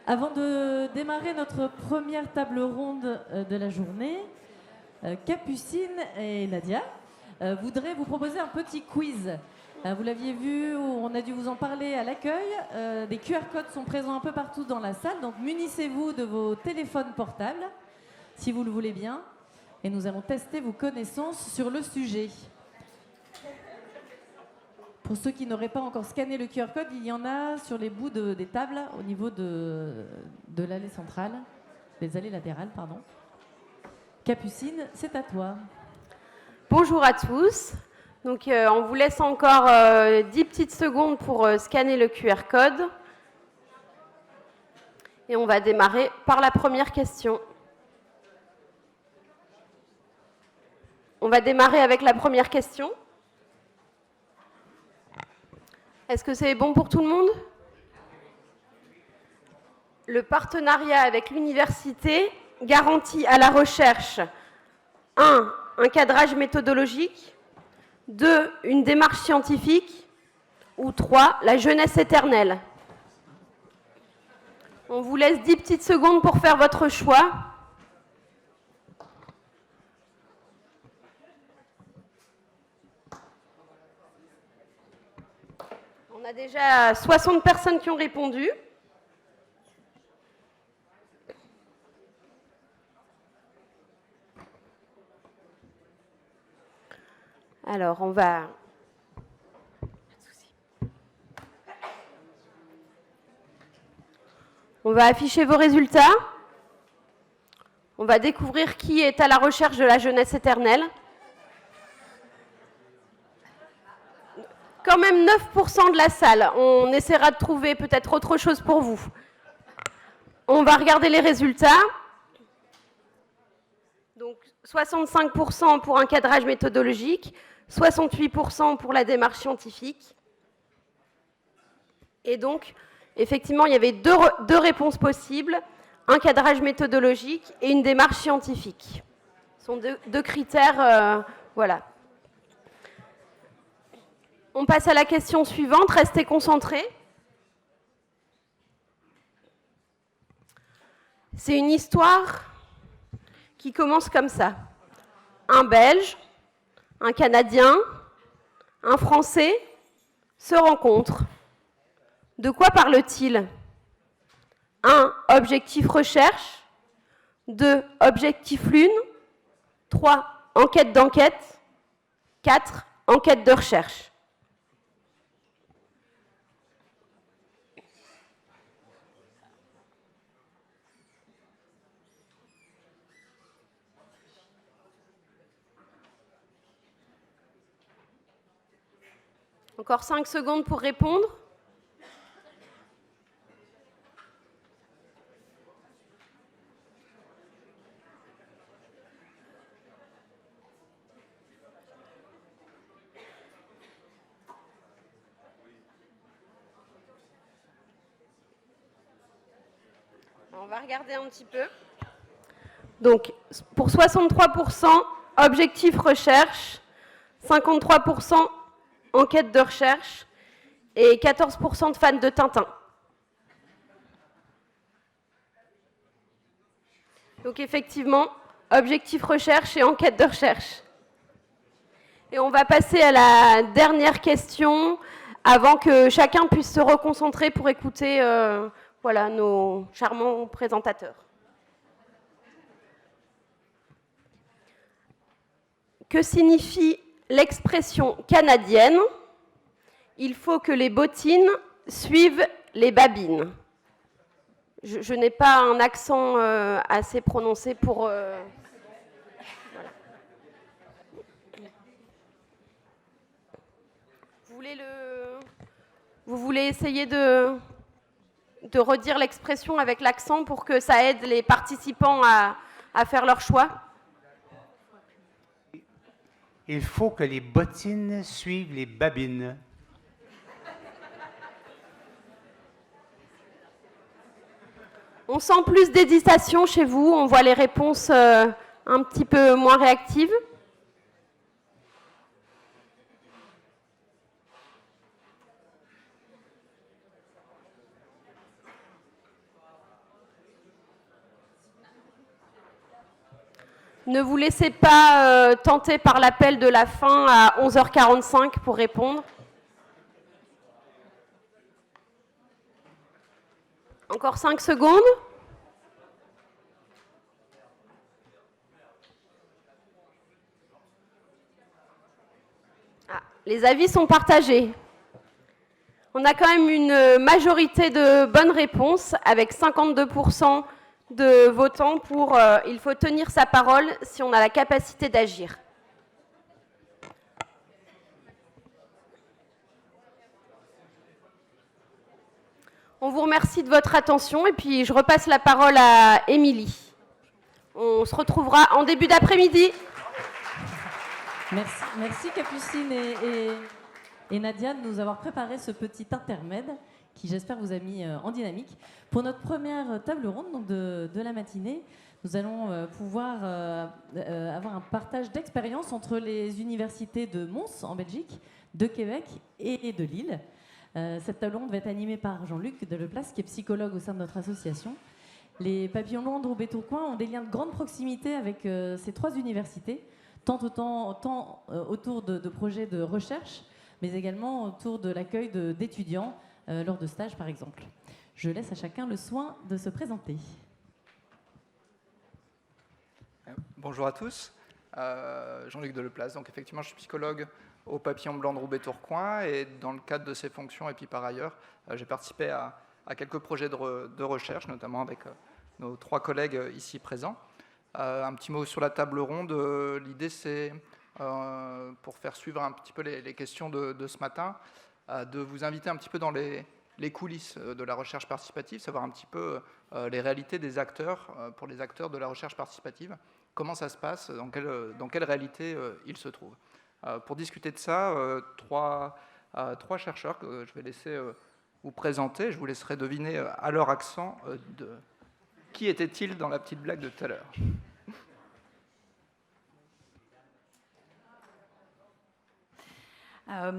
Avant de démarrer notre première table ronde de la journée, Capucine et Nadia voudraient vous proposer un petit quiz. Vous l'aviez vu, on a dû vous en parler à l'accueil. Des QR codes sont présents un peu partout dans la salle, donc munissez-vous de vos téléphones portables, si vous le voulez bien, et nous allons tester vos connaissances sur le sujet. Pour ceux qui n'auraient pas encore scanné le QR code, il y en a sur les bouts des tables au niveau de l'allée centrale, des allées latérales, pardon. Capucine, c'est à toi. Bonjour à tous. Donc, on vous laisse encore 10 petites secondes pour scanner le QR code. Et on va démarrer par la première question. On va démarrer avec la première question. Est-ce que c'est bon pour tout le monde? Le partenariat avec l'université garantit à la recherche 1. Un cadrage méthodologique, 2. Une démarche scientifique, ou 3. La jeunesse éternelle. On vous laisse 10 petites secondes pour faire votre choix. On a déjà 60 personnes qui ont répondu. Alors, on va afficher vos résultats. On va découvrir qui est à la recherche de la jeunesse éternelle. Quand même 9% de la salle. On essaiera de trouver peut-être autre chose pour vous. On va regarder les résultats. Donc 65% pour un cadrage méthodologique, 68% pour la démarche scientifique. Et donc, effectivement, il y avait deux réponses possibles, un cadrage méthodologique et une démarche scientifique. Ce sont deux critères, voilà. On passe à la question suivante, restez concentrés. C'est une histoire qui commence comme ça. Un Belge, un Canadien, un Français se rencontrent. De quoi parle-t-il? 1. Objectif recherche. 2. Objectif lune. 3. Enquête d'enquête. 4. Enquête de recherche. Encore 5 secondes pour répondre. On va regarder un petit peu. Donc, pour 63%, objectif recherche, 53% enquête de recherche et 14% de fans de Tintin. Donc effectivement, objectif recherche et enquête de recherche. Et on va passer à la dernière question avant que chacun puisse se reconcentrer pour écouter voilà, nos charmants présentateurs. Que signifie l'expression canadienne « Il faut que les bottines suivent les babines ». Je n'ai pas un accent assez prononcé pour... Voilà. Vous voulez essayer de redire l'expression avec l'accent pour que ça aide les participants à faire leur choix? Il faut que les bottines suivent les babines. On sent plus d'hésitation chez vous, on voit les réponses un petit peu moins réactives. Ne vous laissez pas tenter par l'appel de la fin à 11h45 pour répondre. Encore 5 secondes. Ah, les avis sont partagés. On a quand même une majorité de bonnes réponses avec 52% de votants pour il faut tenir sa parole si on a la capacité d'agir. On vous remercie de votre attention et puis je repasse la parole à Émilie. On se retrouvera en début d'après-midi. Merci Capucine et Nadia de nous avoir préparé ce petit intermède qui, j'espère, vous a mis en dynamique. Pour notre première table ronde donc de la matinée, nous allons pouvoir avoir un partage d'expériences entre les universités de Mons, en Belgique, de Québec et de Lille. Cette table ronde va être animée par Jean-Luc Deleplace, qui est psychologue au sein de notre association. Les Papillons Blonds de Roubaix-Tourcoing ont des liens de grande proximité avec ces trois universités, tant autour de projets de recherche, mais également autour de l'accueil d'étudiants lors de stages, par exemple. Je laisse à chacun le soin de se présenter. Bonjour à tous, Jean-Luc Deleplace. Donc effectivement, je suis psychologue au Papillon Blanc de Roubaix-Tourcoing et dans le cadre de ces fonctions et puis par ailleurs, j'ai participé à quelques projets de recherche, notamment avec nos trois collègues ici présents. Un petit mot sur la table ronde. L'idée, c'est, pour faire suivre un petit peu les questions de ce matin, de vous inviter un petit peu dans les coulisses de la recherche participative, savoir un petit peu les réalités des acteurs, pour les acteurs de la recherche participative, comment ça se passe, dans quelle réalité ils se trouvent. Pour discuter de ça, trois chercheurs que je vais laisser vous présenter. Je vous laisserai deviner à leur accent qui était-il dans la petite blague de tout à l'heure.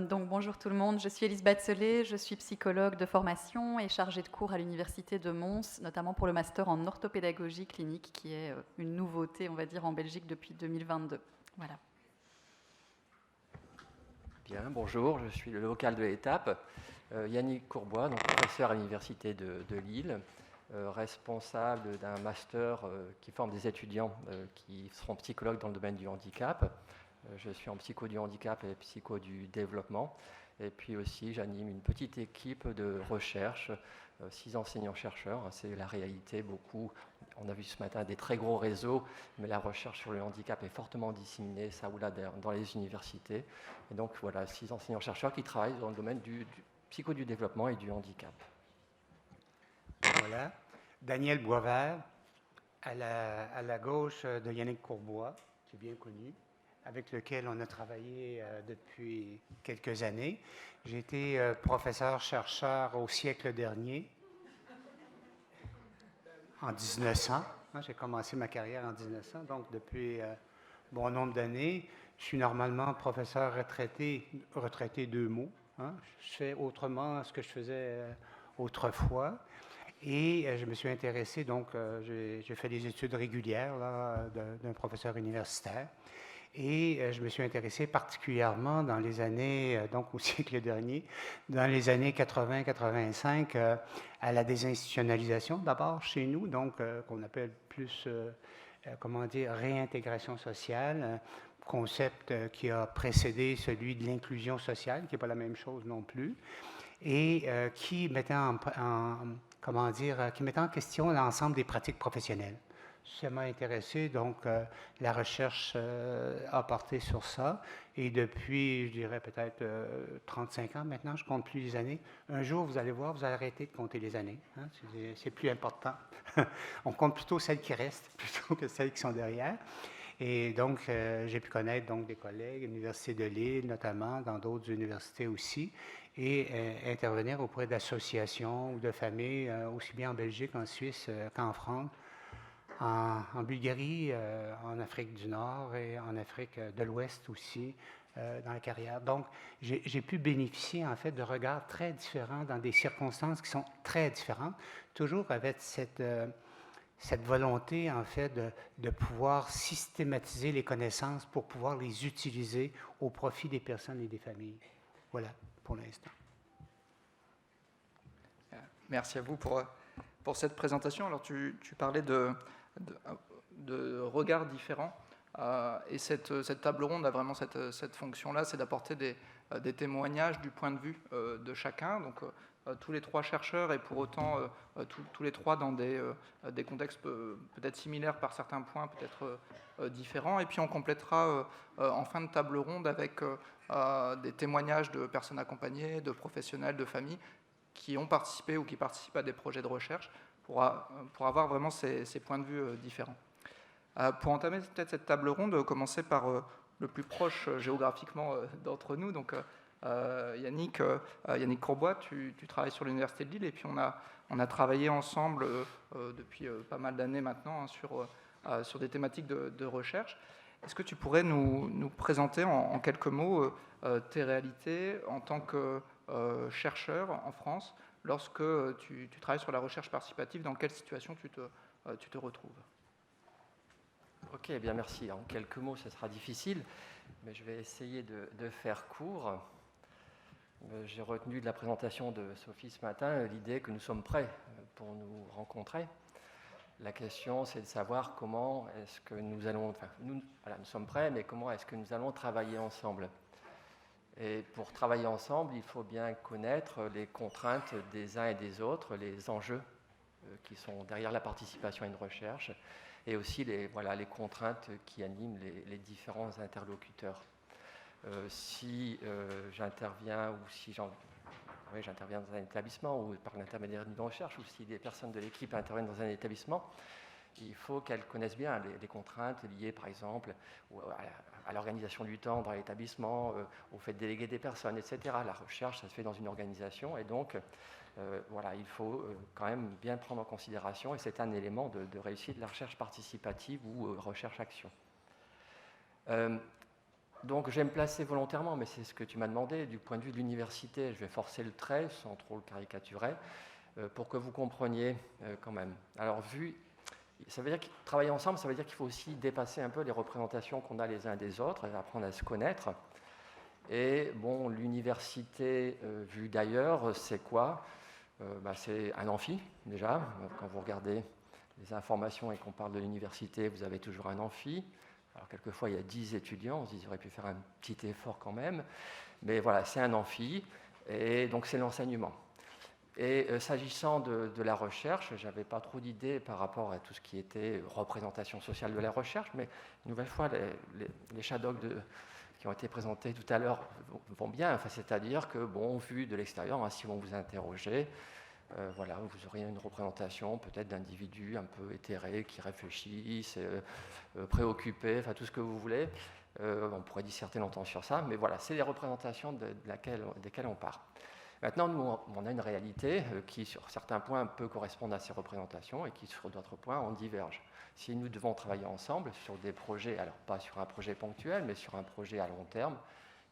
Donc bonjour tout le monde, je suis Élise Batzelet, je suis psychologue de formation et chargée de cours à l'université de Mons, notamment pour le master en orthopédagogie clinique, qui est une nouveauté, on va dire, en Belgique depuis 2022. Voilà. Bien, bonjour, je suis le local de l'étape, Yannick Courbois, donc professeur à l'université de Lille, responsable d'un master qui forme des étudiants qui seront psychologues dans le domaine du handicap. Je suis en psycho du handicap et psycho du développement. Et puis aussi, j'anime une petite équipe de recherche, 6 enseignants-chercheurs. C'est la réalité, beaucoup. On a vu ce matin des très gros réseaux, mais la recherche sur le handicap est fortement disséminée, ça ou là, dans les universités. Et donc, voilà, 6 enseignants-chercheurs qui travaillent dans le domaine du psycho du développement et du handicap. Voilà. Daniel Boisvert, à la gauche de Yannick Courbois, qui est bien connu, avec lequel on a travaillé depuis quelques années. J'ai été professeur-chercheur au siècle dernier, en 1900. J'ai commencé ma carrière en 1900, donc depuis bon nombre d'années. Je suis normalement professeur retraité 2 mots. Je fais autrement ce que je faisais autrefois. Et je me suis intéressé, donc j'ai fait des études régulières d'un professeur universitaire. Et je me suis intéressé particulièrement dans les années, donc au siècle dernier, dans les années 80-85, à la désinstitutionnalisation d'abord chez nous, donc qu'on appelle plus, comment dire, réintégration sociale, concept qui a précédé celui de l'inclusion sociale, qui n'est pas la même chose non plus, et qui mettait qui mettait en question l'ensemble des pratiques professionnelles. Ça m'a intéressé, donc la recherche a porté sur ça. Et depuis, je dirais peut-être 35 ans maintenant, je ne compte plus les années. Un jour, vous allez voir, vous allez arrêter de compter les années. C'est plus important. On compte plutôt celles qui restent plutôt que celles qui sont derrière. Et donc, j'ai pu connaître donc, des collègues à l'Université de Lille, notamment, dans d'autres universités aussi, et intervenir auprès d'associations ou de familles, aussi bien en Belgique, en Suisse qu'en France, en Bulgarie, en Afrique du Nord et en Afrique de l'Ouest aussi, dans la carrière. Donc, j'ai pu bénéficier, en fait, de regards très différents dans des circonstances qui sont très différentes, toujours avec cette cette volonté, en fait, de pouvoir systématiser les connaissances pour pouvoir les utiliser au profit des personnes et des familles. Voilà, pour l'instant. Merci à vous pour cette présentation. Alors, tu parlais de regards différents. Et cette table ronde a vraiment cette fonction-là, c'est d'apporter des témoignages du point de vue de chacun. Donc, tous les trois chercheurs et pour autant tous les trois dans des contextes peut-être similaires par certains points, peut-être différents. Et puis on complétera en fin de table ronde avec des témoignages de personnes accompagnées, de professionnels, de familles qui ont participé ou qui participent à des projets de recherche pour avoir vraiment ces points de vue différents. Pour entamer peut-être cette table ronde, commencer par le plus proche géographiquement d'entre nous, donc Yannick Courbois, tu travailles sur l'Université de Lille et puis on a travaillé ensemble depuis pas mal d'années maintenant sur des thématiques de recherche. Est-ce que tu pourrais nous présenter en quelques mots tes réalités en tant que chercheur en France lorsque tu travailles sur la recherche participative, dans quelle situation tu te retrouves? Ok, bien merci. En quelques mots, ce sera difficile, mais je vais essayer de faire court. J'ai retenu de la présentation de Sophie ce matin l'idée que nous sommes prêts pour nous rencontrer. La question, c'est de savoir comment est-ce que nous allons... Enfin, nous sommes prêts, mais comment est-ce que nous allons travailler ensemble? Et pour travailler ensemble, il faut bien connaître les contraintes des uns et des autres, les enjeux qui sont derrière la participation à une recherche, et aussi les contraintes qui animent les différents interlocuteurs. Si j'interviens ou si j'interviens dans un établissement ou par l'intermédiaire d'une recherche, ou si des personnes de l'équipe interviennent dans un établissement, il faut qu'elles connaissent bien les contraintes liées, par exemple, à l'organisation du temps dans l'établissement, au fait de déléguer des personnes, etc. La recherche, ça se fait dans une organisation, et donc, il faut quand même bien prendre en considération, et c'est un élément de réussite de la recherche participative ou recherche-action. Donc, je vais me placer volontairement, mais c'est ce que tu m'as demandé, du point de vue de l'université, je vais forcer le trait, sans trop le caricaturer, pour que vous compreniez quand même. Alors, ça veut dire que travailler ensemble, ça veut dire qu'il faut aussi dépasser un peu les représentations qu'on a les uns des autres, et apprendre à se connaître. Et bon, l'université vue d'ailleurs, c'est quoi? C'est un amphi, déjà. Quand vous regardez les informations et qu'on parle de l'université, vous avez toujours un amphi. Alors, quelquefois, il y a 10 étudiants, on se dit qu'ils auraient pu faire un petit effort quand même. Mais voilà, c'est un amphi, et donc c'est l'enseignement. Et s'agissant de la recherche, je n'avais pas trop d'idées par rapport à tout ce qui était représentation sociale de la recherche, mais une nouvelle fois, les shadows qui ont été présentés tout à l'heure vont bien, c'est-à-dire que, vu de l'extérieur, si on vous interrogeait, vous auriez une représentation peut-être d'individus un peu éthérés qui réfléchissent, préoccupés, tout ce que vous voulez. On pourrait disserter longtemps sur ça, mais voilà, c'est les représentations desquelles on part. Maintenant, nous, on a une réalité qui, sur certains points, peut correspondre à ces représentations et qui, sur d'autres points, en diverge. Si nous devons travailler ensemble sur des projets, alors pas sur un projet ponctuel, mais sur un projet à long terme,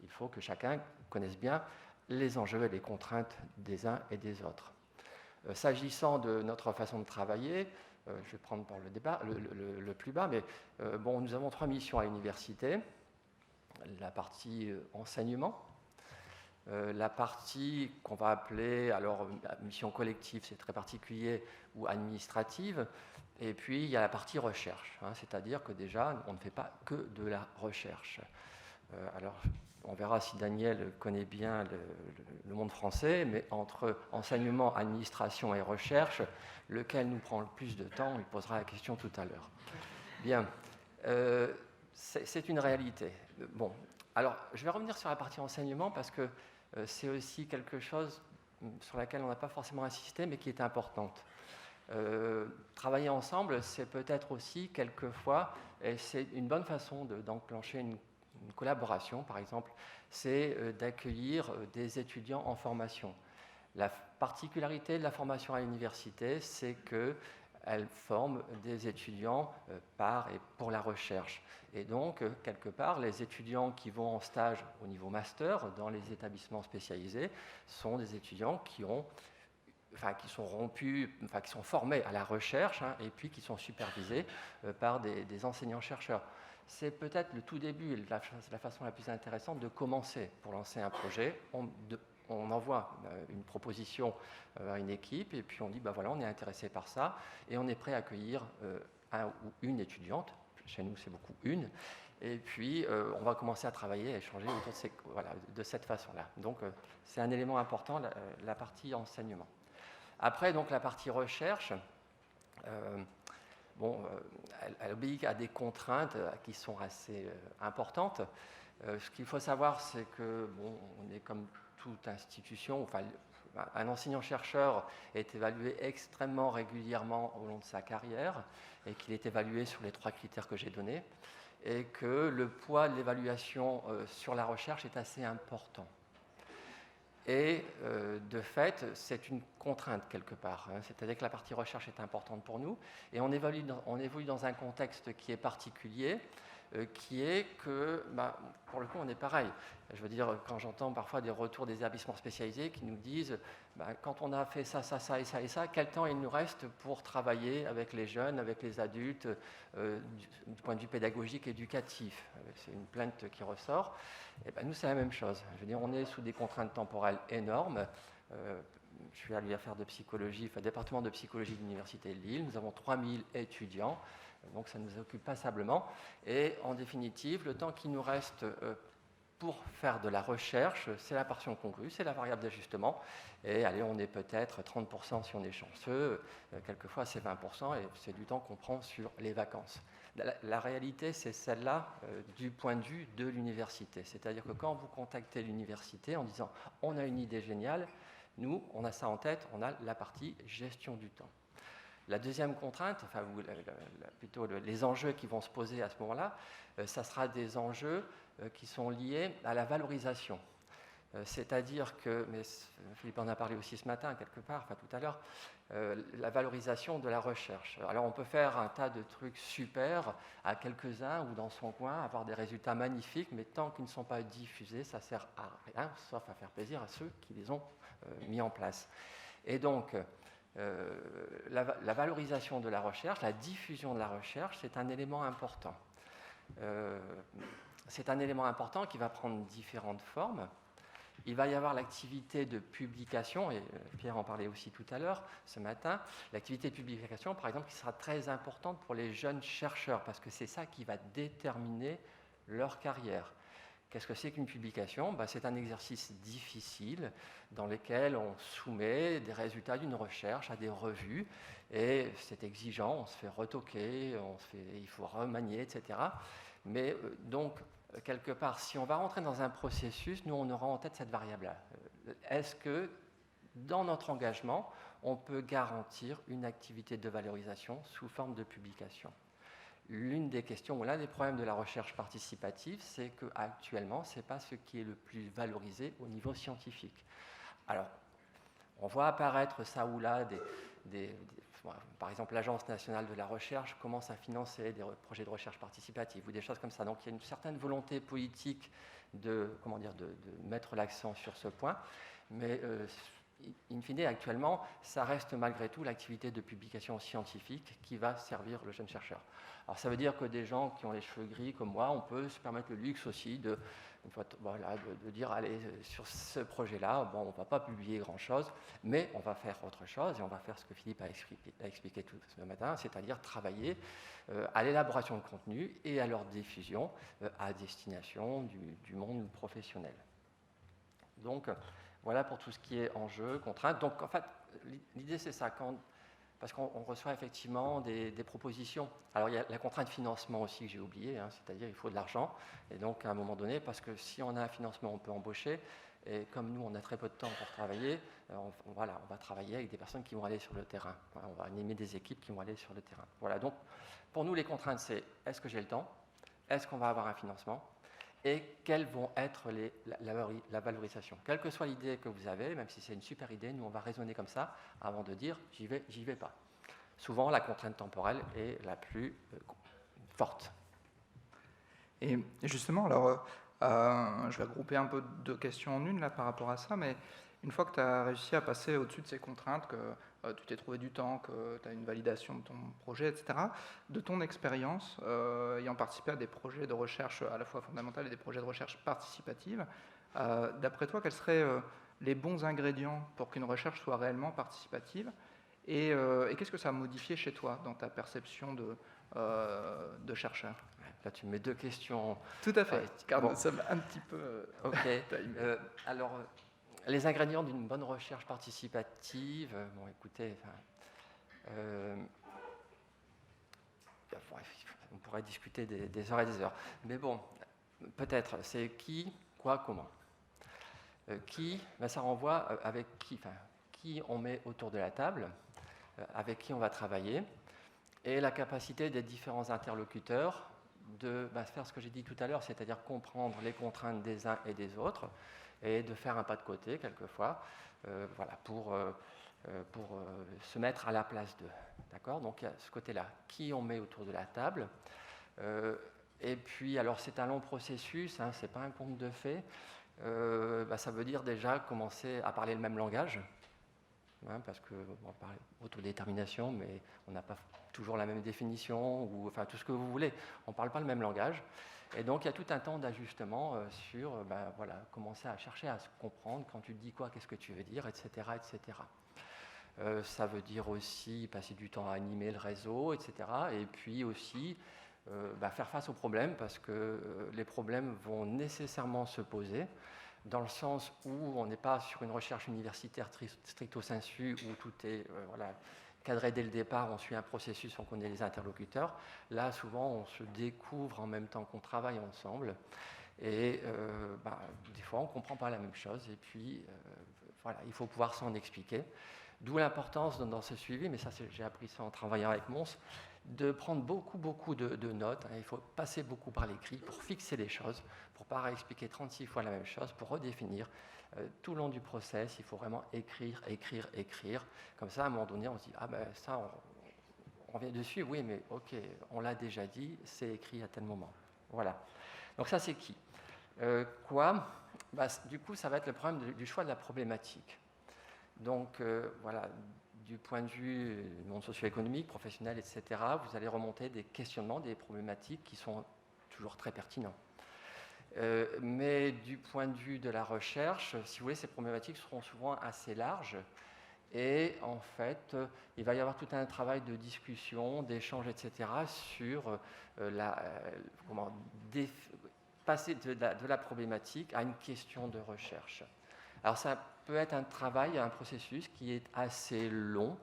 il faut que chacun connaisse bien les enjeux et les contraintes des uns et des autres. S'agissant de notre façon de travailler, je vais prendre par le plus bas, mais nous avons 3 missions à l'université. La partie enseignement, la partie qu'on va appeler, alors mission collective, c'est très particulier, ou administrative, et puis il y a la partie recherche, c'est-à-dire que déjà, on ne fait pas que de la recherche. Alors, on verra si Daniel connaît bien le monde français, mais entre enseignement, administration et recherche, lequel nous prend le plus de temps, il posera la question tout à l'heure. Bien, c'est une réalité. Bon, alors, je vais revenir sur la partie enseignement parce que c'est aussi quelque chose sur laquelle on n'a pas forcément insisté, mais qui est importante. Travailler ensemble, c'est peut-être aussi quelquefois, et c'est une bonne façon d'enclencher une collaboration, par exemple, c'est d'accueillir des étudiants en formation. La particularité de la formation à l'université, c'est qu'elle forme des étudiants par et pour la recherche. Et donc, quelque part, les étudiants qui vont en stage au niveau master dans les établissements spécialisés sont des étudiants qui ont qui sont rompus, qui sont formés à la recherche, hein, et puis qui sont supervisés par des enseignants-chercheurs. C'est peut-être le tout début, et la façon la plus intéressante de commencer pour lancer un projet. On envoie une proposition à une équipe, et puis on dit, voilà, on est intéressé par ça, et on est prêt à accueillir un ou une étudiante. Chez nous, c'est beaucoup une. Et puis, on va commencer à travailler, à échanger autour de cette façon-là. Donc, c'est un élément important, la partie enseignement. Après, donc, la partie recherche, elle obéit à des contraintes qui sont assez importantes. Ce qu'il faut savoir, c'est que, on est comme toute institution, un enseignant-chercheur est évalué extrêmement régulièrement au long de sa carrière et qu'il est évalué sur les 3 critères que j'ai donnés, et que le poids de l'évaluation sur la recherche est assez important. Et de fait, c'est une contrainte quelque part, hein, c'est-à-dire que la partie recherche est importante pour nous, et on évolue dans un contexte qui est particulier, qui est que, pour le coup, on est pareil. Je veux dire, quand j'entends parfois des retours des établissements spécialisés qui nous disent, quand on a fait ça, ça, ça et ça et ça, quel temps il nous reste pour travailler avec les jeunes, avec les adultes, du point de vue pédagogique, éducatif. C'est une plainte qui ressort. Et nous, c'est la même chose. Je veux dire, on est sous des contraintes temporelles énormes. Je suis à l'UFR de psychologie, département de psychologie de l'Université de Lille. Nous avons 3000 étudiants. Donc ça nous occupe passablement. Et en définitive, le temps qui nous reste pour faire de la recherche, c'est la portion congrue, c'est la variable d'ajustement. Et allez, on est peut-être 30% si on est chanceux, quelquefois c'est 20%, et c'est du temps qu'on prend sur les vacances. La réalité, c'est celle-là du point de vue de l'université. C'est-à-dire que quand vous contactez l'université en disant « on a une idée géniale », nous, on a ça en tête, on a la partie gestion du temps. La deuxième contrainte, plutôt les enjeux qui vont se poser à ce moment-là, ça sera des enjeux qui sont liés à la valorisation. C'est-à-dire que, mais Philippe en a parlé aussi ce matin, quelque part, tout à l'heure, la valorisation de la recherche. Alors on peut faire un tas de trucs super à quelques-uns ou dans son coin, avoir des résultats magnifiques, mais tant qu'ils ne sont pas diffusés, ça ne sert à rien, sauf à faire plaisir à ceux qui les ont mis en place. Et donc, la valorisation de la recherche, la diffusion de la recherche, c'est un élément important. C'est un élément important qui va prendre différentes formes. Il va y avoir l'activité de publication, et Pierre en parlait aussi tout à l'heure, ce matin, l'activité de publication, par exemple, qui sera très importante pour les jeunes chercheurs, parce que c'est ça qui va déterminer leur carrière. Qu'est-ce que c'est qu'une publication ? C'est un exercice difficile dans lequel on soumet des résultats d'une recherche à des revues, et c'est exigeant, on se fait retoquer, il faut remanier, etc. Mais donc, quelque part, si on va rentrer dans un processus, nous, on aura en tête cette variable-là. Est-ce que, dans notre engagement, on peut garantir une activité de valorisation sous forme de publication ? L'une des questions, ou l'un des problèmes de la recherche participative, c'est qu'actuellement, ce n'est pas ce qui est le plus valorisé au niveau scientifique. Alors, on voit apparaître ça ou là par exemple, l'Agence nationale de la recherche commence à financer des projets de recherche participative ou des choses comme ça. Donc, il y a une certaine volonté politique de mettre l'accent sur ce point. Mais, in fine, actuellement, ça reste malgré tout l'activité de publication scientifique qui va servir le jeune chercheur. Alors, ça veut dire que des gens qui ont les cheveux gris comme moi, on peut se permettre le luxe aussi de dire, allez, sur ce projet-là, on ne va pas publier grand-chose, mais on va faire autre chose, et on va faire ce que Philippe a expliqué tout ce matin, c'est-à-dire travailler à l'élaboration de contenu et à leur diffusion à destination du monde professionnel. Donc, voilà pour tout ce qui est enjeu, contrainte. Donc, en fait, l'idée, c'est ça, parce qu'on reçoit effectivement des propositions. Alors, il y a la contrainte financement aussi que j'ai oublié, c'est-à-dire il faut de l'argent. Et donc, à un moment donné, parce que si on a un financement, on peut embaucher. Et comme nous, on a très peu de temps pour travailler, on va travailler avec des personnes qui vont aller sur le terrain. On va animer des équipes qui vont aller sur le terrain. Voilà, donc, pour nous, les contraintes, c'est est-ce que j'ai le temps ? Est-ce qu'on va avoir un financement ? Et quelles vont être la valorisation. Quelle que soit l'idée que vous avez, même si c'est une super idée, nous on va raisonner comme ça avant de dire j'y vais pas. Souvent la contrainte temporelle est la plus forte. Et justement, alors je vais regrouper un peu deux questions en une là par rapport à ça, mais Une fois que tu as réussi à passer au-dessus de ces contraintes, que tu t'es trouvé du temps, que tu as une validation de ton projet, etc., de ton expérience, ayant participé à des projets de recherche à la fois fondamentaux et des projets de recherche participative, d'après toi, quels seraient les bons ingrédients pour qu'une recherche soit réellement participative et qu'est-ce que ça a modifié chez toi dans ta perception de chercheur? Là, tu me mets deux questions. Tout à fait, Ouais, car bon. nous sommes un petit peu... Ok. Alors, les ingrédients d'une bonne recherche participative, bon, écoutez, on pourrait discuter des heures et des heures. Mais bon, peut-être, c'est qui, quoi, comment. Qui, ben, ça renvoie avec qui on met autour de la table, avec qui on va travailler, et la capacité des différents interlocuteurs de faire ce que j'ai dit tout à l'heure, c'est-à-dire comprendre les contraintes des uns et des autres, et de faire un pas de côté quelquefois, pour se mettre à la place d'eux. D'accord ? Donc il y a ce côté-là, qui on met autour de la table. Et puis, alors c'est un long processus, hein, c'est pas un conte de fées. Ça veut dire déjà commencer à parler le même langage, hein, parce qu'on parle autodétermination, mais on n'a pas toujours la même définition, ou enfin tout ce que vous voulez. On ne parle pas le même langage. Et donc il y a tout un temps d'ajustement sur commencer à chercher à se comprendre quand tu dis quoi, qu'est-ce que tu veux dire, etc. etc. Ça veut dire aussi passer du temps à animer le réseau, etc. Et puis aussi faire face aux problèmes, parce que les problèmes vont nécessairement se poser, dans le sens où on n'est pas sur une recherche universitaire stricto sensu, où tout est cadré dès le départ, on suit un processus, on connaît les interlocuteurs. Là, souvent, on se découvre en même temps qu'on travaille ensemble, et des fois, on ne comprend pas la même chose, et puis, il faut pouvoir s'en expliquer. D'où l'importance dans ce suivi, mais ça, j'ai appris ça en travaillant avec Mons, de prendre beaucoup de notes. Il faut passer beaucoup par l'écrit pour fixer les choses, pour ne pas réexpliquer 36 fois la même chose, pour redéfinir. Tout le long du process, il faut vraiment écrire. Comme ça, à un moment donné, on se dit, ça, on revient dessus, oui, mais ok, on l'a déjà dit, c'est écrit à tel moment. Voilà. Donc ça, c'est qui ? Quoi ? Du coup, ça va être le problème du choix de la problématique. Donc, du point de vue du monde socio-économique, professionnel, etc., vous allez remonter des questionnements, des problématiques qui sont toujours très pertinents. Mais du point de vue de la recherche, si vous voulez, ces problématiques seront souvent assez larges. Et en fait, il va y avoir tout un travail de discussion, d'échange, etc., sur passer de la problématique à une question de recherche. Alors ça peut être un travail, un processus qui est assez long,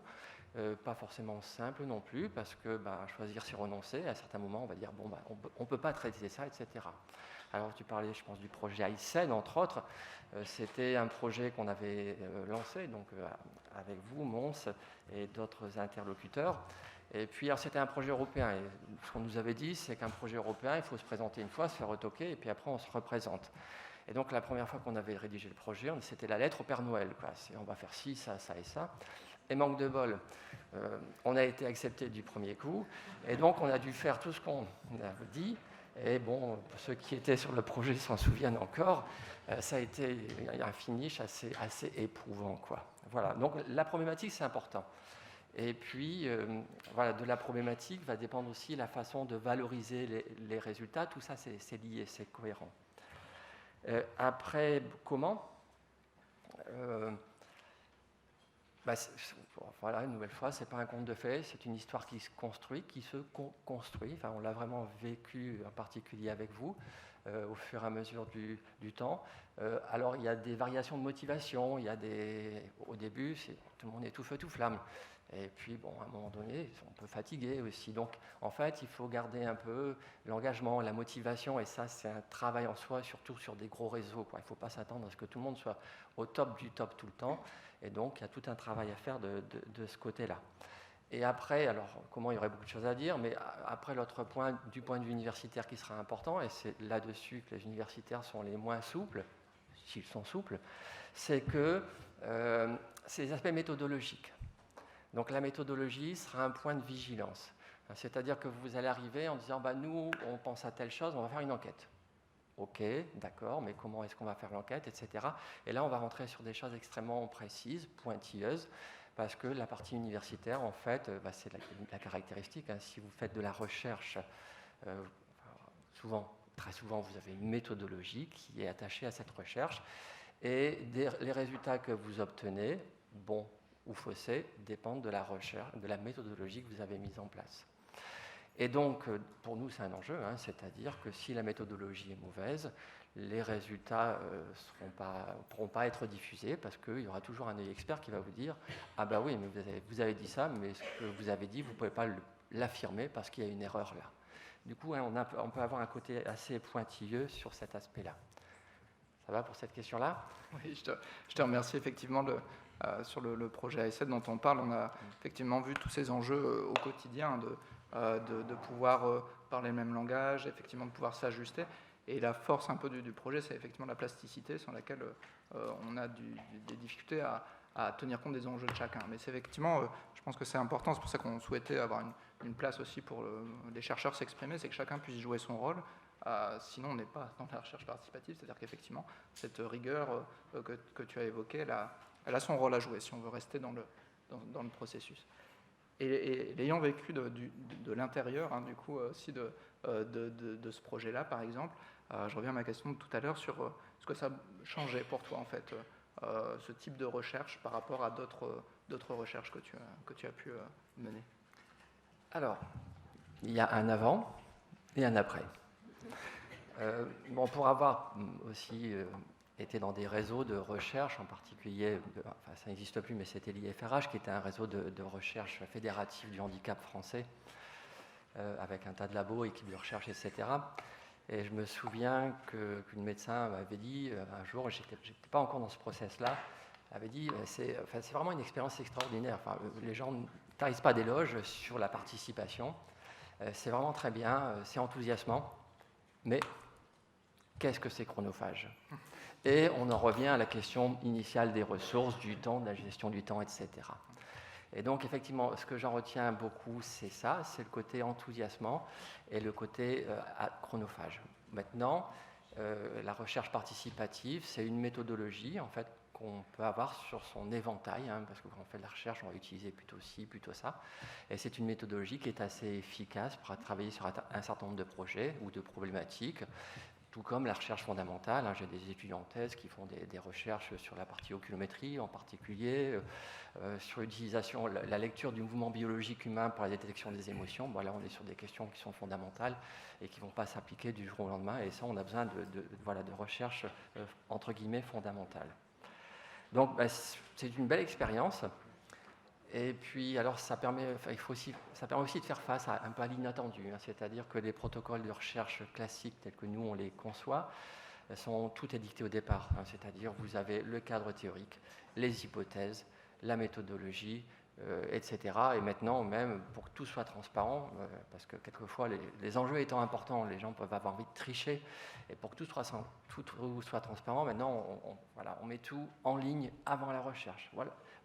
pas forcément simple non plus, parce que choisir c'est renoncer. À certains moments, on va dire on ne peut pas traiter ça, etc. Alors tu parlais, je pense, du projet AICEN, entre autres. C'était un projet qu'on avait lancé, donc avec vous, Mons, et d'autres interlocuteurs. Et puis, c'était un projet européen. Et ce qu'on nous avait dit, c'est qu'un projet européen, il faut se présenter une fois, se faire retoquer, et puis après, on se représente. Et donc, la première fois qu'on avait rédigé le projet, c'était la lettre au Père Noël. On va faire ci, ça, ça et ça. Et manque de bol, on a été accepté du premier coup. Et donc, on a dû faire tout ce qu'on a dit. Et bon, ceux qui étaient sur le projet s'en souviennent encore. Ça a été un finish assez éprouvant, quoi. Voilà. Donc, la problématique, c'est important. Et puis, de la problématique va dépendre aussi la façon de valoriser les résultats. Tout ça, c'est lié, c'est cohérent. Après, comment une nouvelle fois, ce n'est pas un conte de fées, c'est une histoire qui se construit, construit. Enfin, on l'a vraiment vécu, en particulier avec vous, au fur et à mesure du temps. Alors, il y a des variations de motivation. Au début, tout le monde est tout feu, tout flamme. Et puis, à un moment donné, on peut fatiguer aussi. Donc, en fait, il faut garder un peu l'engagement, la motivation. Et ça, c'est un travail en soi, surtout sur des gros réseaux, quoi. Il ne faut pas s'attendre à ce que tout le monde soit au top du top tout le temps. Et donc, il y a tout un travail à faire de ce côté-là. Et après, alors, comment il y aurait beaucoup de choses à dire, mais après, l'autre point, du point de vue universitaire qui sera important, et c'est là-dessus que les universitaires sont les moins souples, s'ils sont souples, c'est que c'est les aspects méthodologiques. Donc la méthodologie sera un point de vigilance. C'est-à-dire que vous allez arriver en disant nous, on pense à telle chose, on va faire une enquête. Ok, d'accord, mais comment est-ce qu'on va faire l'enquête, etc. Et là, on va rentrer sur des choses extrêmement précises, pointilleuses, parce que la partie universitaire, en fait, c'est la caractéristique. Hein. Si vous faites de la recherche, très souvent, vous avez une méthodologie qui est attachée à cette recherche, et les résultats que vous obtenez, bons ou faussés, dépendent de la recherche, de la méthodologie que vous avez mise en place. Et donc, pour nous, c'est un enjeu, hein, c'est-à-dire que si la méthodologie est mauvaise, les résultats ne pourront pas être diffusés parce qu'il y aura toujours un œil expert qui va vous dire « Ah bah oui, mais vous avez dit ça, mais ce que vous avez dit, vous ne pouvez pas l'affirmer parce qu'il y a une erreur là. » Du coup, hein, on peut avoir un côté assez pointilleux sur cet aspect-là. Ça va pour cette question-là ? Oui, je te remercie effectivement sur le projet A7 dont on parle. On a effectivement vu tous ces enjeux au quotidien de pouvoir parler le même langage, effectivement de pouvoir s'ajuster. Et la force un peu du projet, c'est effectivement la plasticité sans laquelle on a des difficultés à tenir compte des enjeux de chacun. Mais c'est effectivement, je pense que c'est important, c'est pour ça qu'on souhaitait avoir une place aussi pour les chercheurs s'exprimer, c'est que chacun puisse jouer son rôle. Sinon, on n'est pas dans la recherche participative, c'est-à-dire qu'effectivement, cette rigueur que tu as évoquée, elle a son rôle à jouer si on veut rester dans le processus. Et l'ayant vécu de l'intérieur, hein, du coup, aussi de ce projet-là, par exemple, je reviens à ma question de tout à l'heure sur ce que ça changeait pour toi, en fait, ce type de recherche par rapport à d'autres recherches que tu as pu mener. Alors, il y a un avant et un après. Pour avoir aussi été dans des réseaux de recherche, en particulier, ça n'existe plus, mais c'était l'IFRH, qui était un réseau de recherche fédérative du handicap français, avec un tas de labos, équipes de recherche, etc. Et je me souviens qu'une médecin m'avait dit, un jour, je n'étais pas encore dans ce process-là, avait dit, c'est vraiment une expérience extraordinaire. Enfin, les gens ne tarissent pas d'éloges sur la participation. C'est vraiment très bien, c'est enthousiasmant, mais qu'est-ce que c'est chronophage ? Et on en revient à la question initiale des ressources, du temps, de la gestion du temps, etc. Et donc, effectivement, ce que j'en retiens beaucoup, c'est ça, c'est le côté enthousiasmant et le côté chronophage. Maintenant, la recherche participative, c'est une méthodologie, en fait, qu'on peut avoir sur son éventail, hein, parce que quand on fait de la recherche, on va utiliser plutôt ci, plutôt ça. Et c'est une méthodologie qui est assez efficace pour travailler sur un certain nombre de projets ou de problématiques, tout comme la recherche fondamentale. Hein. J'ai des étudiants en thèse qui font des recherches sur la partie oculométrie, en particulier, sur l'utilisation, la lecture du mouvement biologique humain pour la détection des émotions. Bon, là, on est sur des questions qui sont fondamentales et qui ne vont pas s'appliquer du jour au lendemain. Et ça, on a besoin de recherche, entre guillemets, fondamentale. Donc, c'est une belle expérience. Et puis, alors, ça permet aussi de faire face un peu à l'inattendu. Hein, c'est-à-dire que les protocoles de recherche classiques, tels que nous, on les conçoit, sont tout édictés au départ. Hein, c'est-à-dire, vous avez le cadre théorique, les hypothèses, la méthodologie, etc. Et maintenant, même, pour que tout soit transparent, parce que quelquefois, les enjeux étant importants, les gens peuvent avoir envie de tricher. Et pour que tout soit transparent, maintenant, on met tout en ligne avant la recherche.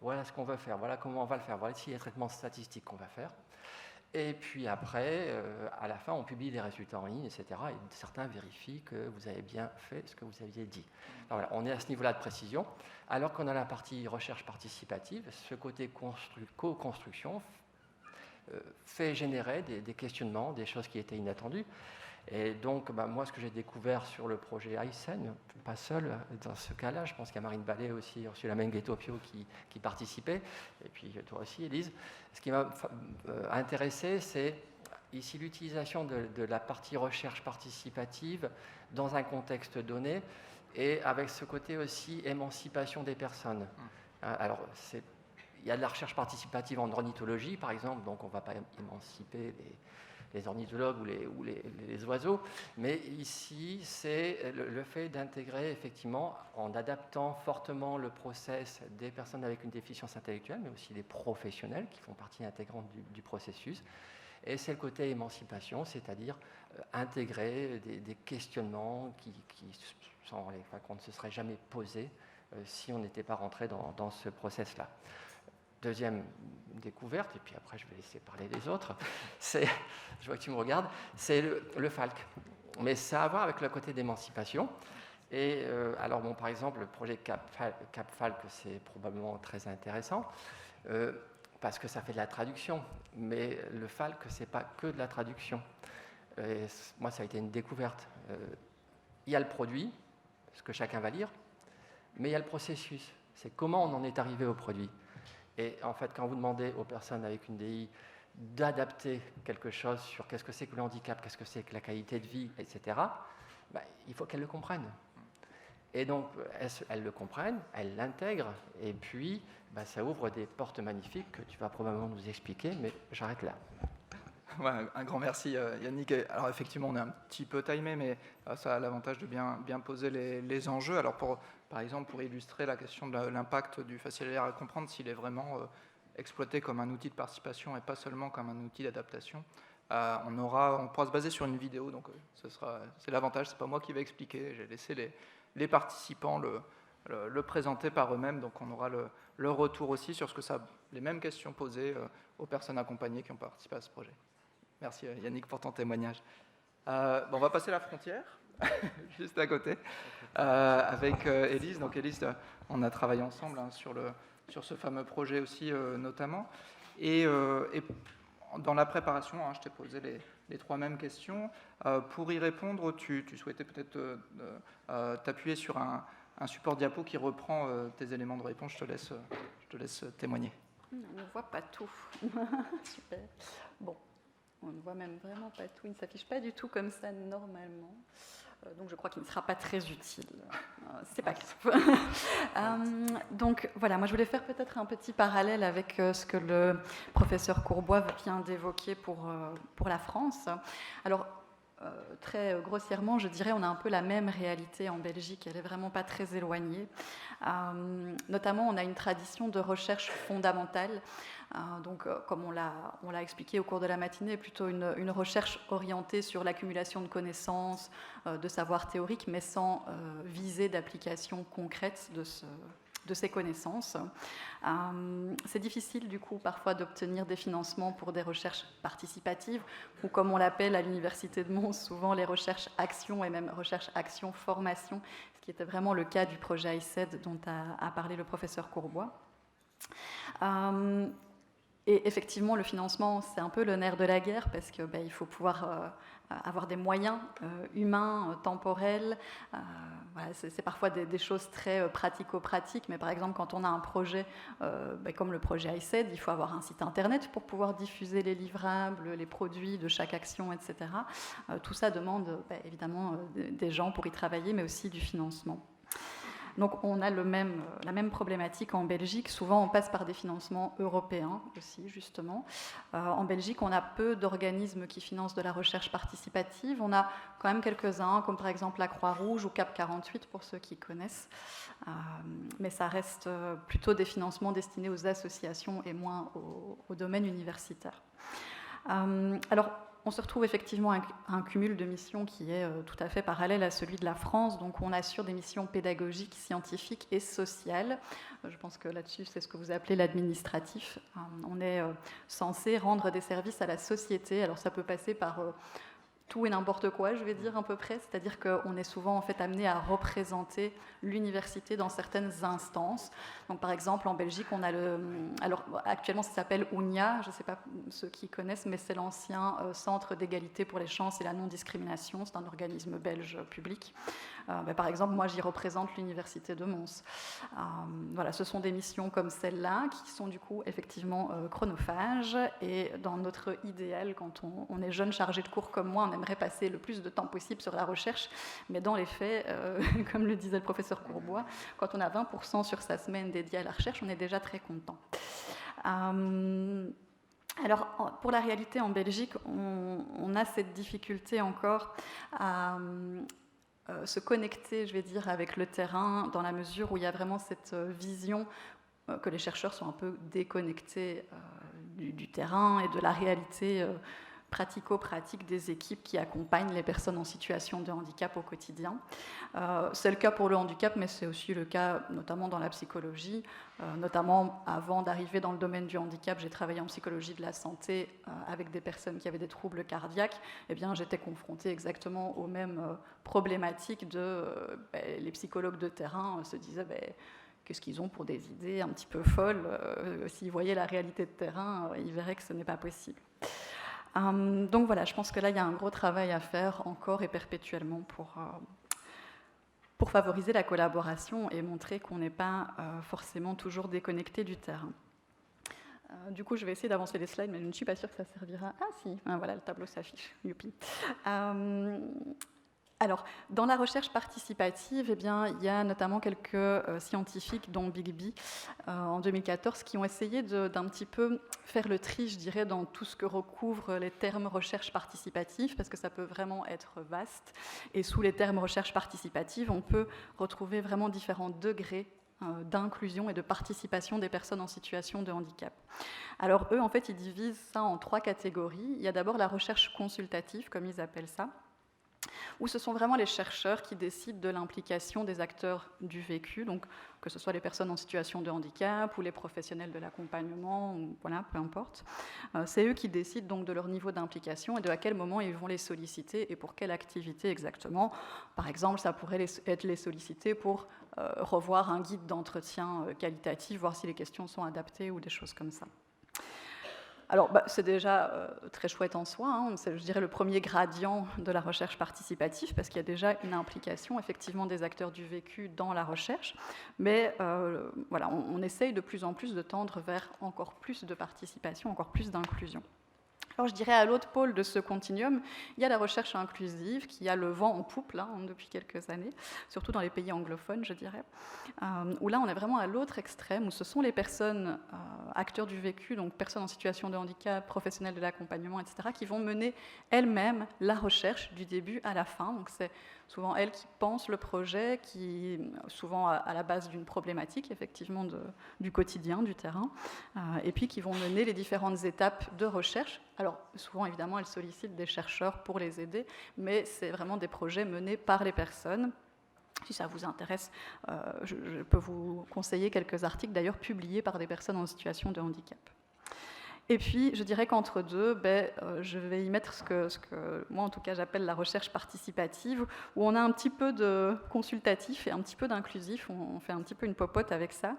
Voilà ce qu'on veut faire, voilà comment on va le faire, voilà les traitements statistiques qu'on va faire. Et puis après, à la fin, on publie les résultats en ligne, etc. Et certains vérifient que vous avez bien fait ce que vous aviez dit. Alors voilà, on est à ce niveau-là de précision. Alors qu'on a la partie recherche participative, ce côté co-construction fait générer des questionnements, des choses qui étaient inattendues. Et donc, moi, ce que j'ai découvert sur le projet Aysen, pas seul dans ce cas-là, je pense qu'il y a Marine Ballet aussi, Ursula Mengetopio qui participait, et puis toi aussi, Élise. Ce qui m'a intéressé, c'est ici l'utilisation de la partie recherche participative dans un contexte donné, et avec ce côté aussi émancipation des personnes. Alors, il y a de la recherche participative en ornithologie, par exemple, donc on ne va pas émanciper les ornithologues ou les oiseaux, mais ici, c'est le fait d'intégrer effectivement, en adaptant fortement le process des personnes avec une déficience intellectuelle, mais aussi des professionnels qui font partie intégrante du processus. Et c'est le côté émancipation, c'est-à-dire intégrer des questionnements qu'on ne se serait jamais posés si on n'était pas rentré dans ce process-là. Deuxième découverte, et puis après je vais laisser parler les autres, je vois que tu me regardes, c'est le FALC. mais ça a à voir avec le côté d'émancipation. Et alors, bon, par exemple, le projet CapFalc, c'est probablement très intéressant, parce que ça fait de la traduction. Mais le FALC, ce n'est pas que de la traduction. Et moi, ça a été une découverte. Il y a le produit, ce que chacun va lire, mais il y a le processus. C'est comment on en est arrivé au produit. Et en fait, quand vous demandez aux personnes avec une DI d'adapter quelque chose sur qu'est-ce que c'est que le handicap, qu'est-ce que c'est que la qualité de vie, etc., ben, il faut qu'elles le comprennent. Et donc, elles le comprennent, elles l'intègrent, et puis ben, ça ouvre des portes magnifiques que tu vas probablement nous expliquer, mais j'arrête là. Ouais, un grand merci Yannick. Alors effectivement, on est un petit peu timé, mais ça a l'avantage de bien poser les enjeux. Alors par exemple, pour illustrer la question de l'impact du facilitateur à comprendre, s'il est vraiment exploité comme un outil de participation et pas seulement comme un outil d'adaptation, on pourra se baser sur une vidéo. Donc c'est l'avantage, c'est pas moi qui vais expliquer. J'ai laissé les participants le présenter par eux-mêmes, donc on aura le retour aussi sur les mêmes questions posées aux personnes accompagnées qui ont participé à ce projet. Merci Yannick pour ton témoignage. On va passer la frontière, juste à côté, avec Élise. Donc Élise, on a travaillé ensemble sur ce fameux projet aussi notamment. Et dans la préparation, je t'ai posé les trois mêmes questions. Pour y répondre, tu souhaitais peut-être t'appuyer sur un support diapo qui reprend tes éléments de réponse. Je te laisse témoigner. On ne voit pas tout. Super. Bon. On ne voit même vraiment pas tout, il ne s'affiche pas du tout comme ça normalement. Donc je crois qu'il ne sera pas très utile. C'est pas grave. Donc voilà, moi je voulais faire peut-être un petit parallèle avec ce que le professeur Courbois vient d'évoquer pour la France. Alors, très grossièrement, je dirais on a un peu la même réalité en Belgique, elle n'est vraiment pas très éloignée. Notamment, on a une tradition de recherche fondamentale. Donc, comme on l'a expliqué au cours de la matinée, plutôt une recherche orientée sur l'accumulation de connaissances, de savoirs théoriques, mais sans visée d'application concrète de ces connaissances. C'est difficile du coup parfois d'obtenir des financements pour des recherches participatives ou comme on l'appelle à l'université de Mons souvent les recherches action et même recherche action formation, ce qui était vraiment le cas du projet ICED dont a parlé le professeur Courbois. Et effectivement, le financement, c'est un peu le nerf de la guerre parce que il faut pouvoir avoir des moyens humains, temporels. Voilà, c'est parfois des choses très pratico-pratiques, mais par exemple, quand on a un projet comme le projet ICED, il faut avoir un site internet pour pouvoir diffuser les livrables, les produits de chaque action, etc. Tout ça demande évidemment des gens pour y travailler, mais aussi du financement. Donc on a la même problématique en Belgique. Souvent, on passe par des financements européens aussi, justement. En Belgique, on a peu d'organismes qui financent de la recherche participative. On a quand même quelques-uns, comme par exemple la Croix-Rouge ou Cap 48, pour ceux qui connaissent. Mais ça reste plutôt des financements destinés aux associations et moins au domaine universitaire. Alors, on se retrouve effectivement avec un cumul de missions qui est tout à fait parallèle à celui de la France. Donc on assure des missions pédagogiques, scientifiques et sociales. Je pense que là-dessus, c'est ce que vous appelez l'administratif. On est censé rendre des services à la société. Alors ça peut passer par tout et n'importe quoi, je vais dire à peu près. C'est-à-dire qu'on est souvent en fait amené à représenter l'université dans certaines instances. Donc par exemple, en Belgique, on a alors actuellement, ça s'appelle UNIA, je ne sais pas ceux qui connaissent, mais c'est l'ancien Centre d'égalité pour les chances et la non-discrimination. C'est un organisme belge public. Par exemple, moi, j'y représente l'université de Mons. Voilà, ce sont des missions comme celle-là qui sont du coup effectivement chronophages. Et dans notre idéal, quand on est jeune chargé de cours comme moi, on aimerait passer le plus de temps possible sur la recherche. Mais dans les faits, comme le disait le professeur Courbois, quand on a 20% sur sa semaine dédiée à la recherche, on est déjà très content. Alors, pour la réalité en Belgique, on a cette difficulté encore à se connecter, je vais dire, avec le terrain, dans la mesure où il y a vraiment cette vision que les chercheurs sont un peu déconnectés du terrain et de la réalité pratico-pratique des équipes qui accompagnent les personnes en situation de handicap au quotidien. C'est le cas pour le handicap, mais c'est aussi le cas notamment dans la psychologie. Notamment avant d'arriver dans le domaine du handicap, j'ai travaillé en psychologie de la santé avec des personnes qui avaient des troubles cardiaques. Eh bien, j'étais confrontée exactement aux mêmes problématiques les psychologues de terrain se disaient qu'est-ce qu'ils ont pour des idées un petit peu folles. S'ils voyaient la réalité de terrain, ils verraient que ce n'est pas possible. Donc voilà, je pense que là, il y a un gros travail à faire encore et perpétuellement pour favoriser la collaboration et montrer qu'on n'est pas forcément toujours déconnecté du terrain. Du coup, je vais essayer d'avancer les slides, mais je ne suis pas sûre que ça servira. Ah si, voilà, le tableau s'affiche, youpi. Alors, dans la recherche participative, eh bien, il y a notamment quelques scientifiques, dont Bigby, en 2014, qui ont essayé d'un petit peu faire le tri, je dirais, dans tout ce que recouvrent les termes recherche participative, parce que ça peut vraiment être vaste. Et sous les termes recherche participative, on peut retrouver vraiment différents degrés d'inclusion et de participation des personnes en situation de handicap. Alors eux, en fait, ils divisent ça en 3 catégories. Il y a d'abord la recherche consultative, comme ils appellent ça, où ce sont vraiment les chercheurs qui décident de l'implication des acteurs du vécu, donc que ce soit les personnes en situation de handicap ou les professionnels de l'accompagnement, voilà, peu importe. C'est eux qui décident donc de leur niveau d'implication et de à quel moment ils vont les solliciter et pour quelle activité exactement. Par exemple, ça pourrait être les solliciter pour revoir un guide d'entretien qualitatif, voir si les questions sont adaptées ou des choses comme ça. Alors, c'est déjà très chouette en soi, hein. C'est, je dirais, le premier gradient de la recherche participative, parce qu'il y a déjà une implication, effectivement, des acteurs du vécu dans la recherche, mais voilà, on essaye de plus en plus de tendre vers encore plus de participation, encore plus d'inclusion. Alors, je dirais à l'autre pôle de ce continuum, il y a la recherche inclusive qui a le vent en poupe là, depuis quelques années, surtout dans les pays anglophones, je dirais, où là on est vraiment à l'autre extrême, où ce sont les personnes, acteurs du vécu, donc personnes en situation de handicap, professionnels de l'accompagnement, etc., qui vont mener elles-mêmes la recherche du début à la fin. Donc c'est souvent elles qui pensent le projet, qui souvent à la base d'une problématique, effectivement, du quotidien, du terrain, et puis qui vont mener les différentes étapes de recherche. Alors, souvent, évidemment, elles sollicitent des chercheurs pour les aider, mais c'est vraiment des projets menés par les personnes. Si ça vous intéresse, je peux vous conseiller quelques articles, d'ailleurs, publiés par des personnes en situation de handicap. Et puis, je dirais qu'entre deux, je vais y mettre ce que moi, en tout cas, j'appelle la recherche participative, où on a un petit peu de consultatif et un petit peu d'inclusif. On fait un petit peu une popote avec ça.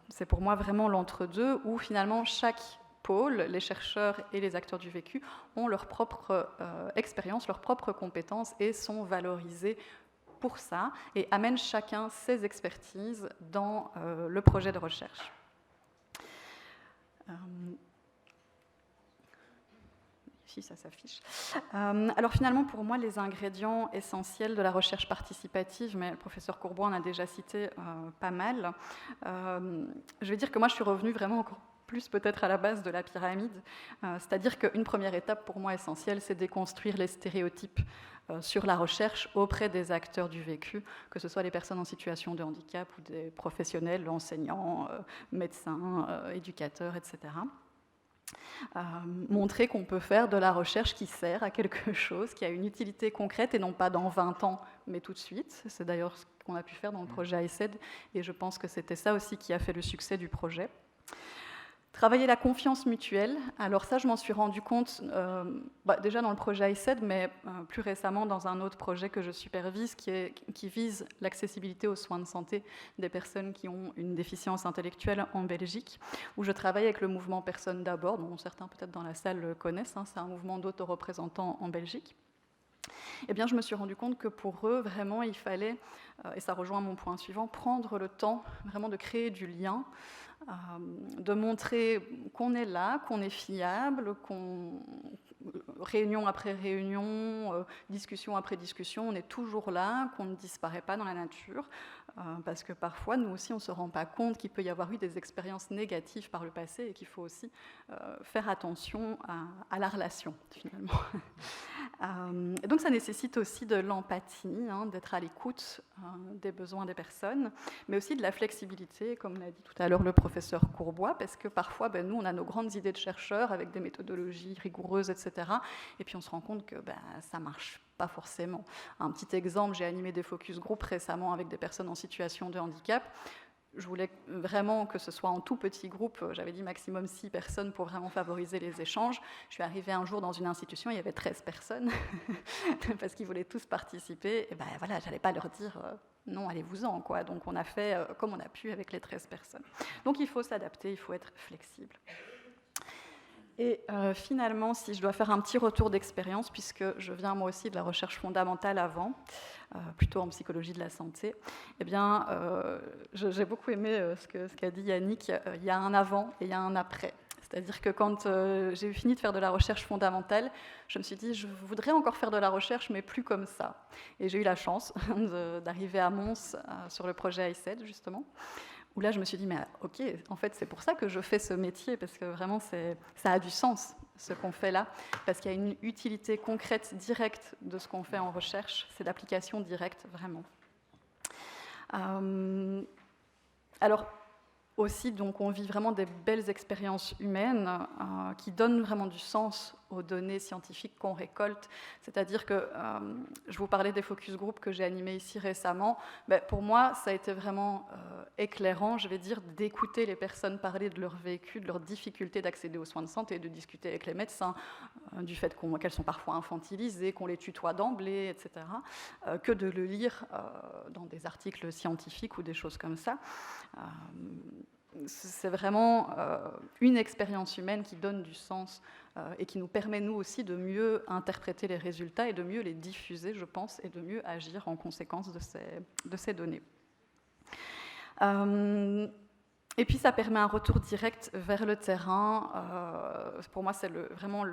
C'est pour moi vraiment l'entre-deux, où finalement, chaque pôle, les chercheurs et les acteurs du vécu, ont leur propre expérience, leurs propres compétences et sont valorisés pour ça et amènent chacun ses expertises dans le projet de recherche. Si ça s'affiche. Alors finalement, pour moi, les ingrédients essentiels de la recherche participative, mais le professeur Courbois en a déjà cité pas mal, je vais dire que moi, je suis revenue vraiment encore plus peut-être à la base de la pyramide, c'est-à-dire qu'une première étape pour moi essentielle, c'est déconstruire les stéréotypes sur la recherche auprès des acteurs du vécu, que ce soit les personnes en situation de handicap ou des professionnels, enseignants, médecins, éducateurs, etc. Montrer qu'on peut faire de la recherche qui sert à quelque chose, qui a une utilité concrète et non pas dans 20 ans, mais tout de suite. C'est d'ailleurs ce qu'on a pu faire dans le projet ICED et je pense que c'était ça aussi qui a fait le succès du projet. Travailler la confiance mutuelle, alors ça je m'en suis rendu compte déjà dans le projet ICED, mais plus récemment dans un autre projet que je supervise qui vise l'accessibilité aux soins de santé des personnes qui ont une déficience intellectuelle en Belgique, où je travaille avec le mouvement Personnes d'abord, dont certains peut-être dans la salle le connaissent, hein, c'est un mouvement d'autoreprésentants en Belgique. Eh bien, je me suis rendu compte que pour eux, vraiment, il fallait, et ça rejoint mon point suivant, prendre le temps vraiment de créer du lien, de montrer qu'on est là, qu'on est fiable, réunion après réunion, discussion après discussion, on est toujours là, qu'on ne disparaît pas dans la nature, parce que parfois, nous aussi, on ne se rend pas compte qu'il peut y avoir eu des expériences négatives par le passé et qu'il faut aussi faire attention à la relation, finalement. Donc ça nécessite aussi de l'empathie, hein, d'être à l'écoute des besoins des personnes, mais aussi de la flexibilité, comme l'a dit tout à l'heure le professeur Courbois, parce que parfois, nous, on a nos grandes idées de chercheurs avec des méthodologies rigoureuses, etc. Et puis on se rend compte que ça ne marche pas forcément. Un petit exemple, j'ai animé des focus group récemment avec des personnes en situation de handicap. Je voulais vraiment que ce soit en tout petit groupe, j'avais dit maximum 6 personnes pour vraiment favoriser les échanges. Je suis arrivée un jour dans une institution, il y avait 13 personnes, parce qu'ils voulaient tous participer. Et voilà, je n'allais pas leur dire non, allez-vous-en, quoi. Donc on a fait comme on a pu avec les 13 personnes. Donc il faut s'adapter, il faut être flexible. Et finalement, si je dois faire un petit retour d'expérience, puisque je viens moi aussi de la recherche fondamentale avant, plutôt en psychologie de la santé, eh bien, j'ai beaucoup aimé ce qu'a dit Yannick. Il y a un avant et il y a un après. C'est-à-dire que quand j'ai fini de faire de la recherche fondamentale, je me suis dit, je voudrais encore faire de la recherche, mais plus comme ça. Et j'ai eu la chance d'arriver à Mons sur le projet ICED, justement, où là, je me suis dit, mais ok, en fait, c'est pour ça que je fais ce métier, parce que vraiment, ça a du sens, ce qu'on fait là, parce qu'il y a une utilité concrète, directe de ce qu'on fait en recherche, c'est l'application directe, vraiment. Alors, aussi, donc, on vit vraiment des belles expériences humaines qui donnent vraiment du sens aux données scientifiques qu'on récolte. C'est-à-dire que je vous parlais des focus group que j'ai animés ici récemment. Pour moi, ça a été vraiment éclairant, je vais dire, d'écouter les personnes parler de leur vécu, de leurs difficultés d'accéder aux soins de santé, de discuter avec les médecins, du fait qu'elles sont parfois infantilisées, qu'on les tutoie d'emblée, etc., que de le lire dans des articles scientifiques ou des choses comme ça. C'est vraiment une expérience humaine qui donne du sens et qui nous permet, nous aussi, de mieux interpréter les résultats et de mieux les diffuser, je pense, et de mieux agir en conséquence de ces données. Et puis, ça permet un retour direct vers le terrain. Pour moi, c'est vraiment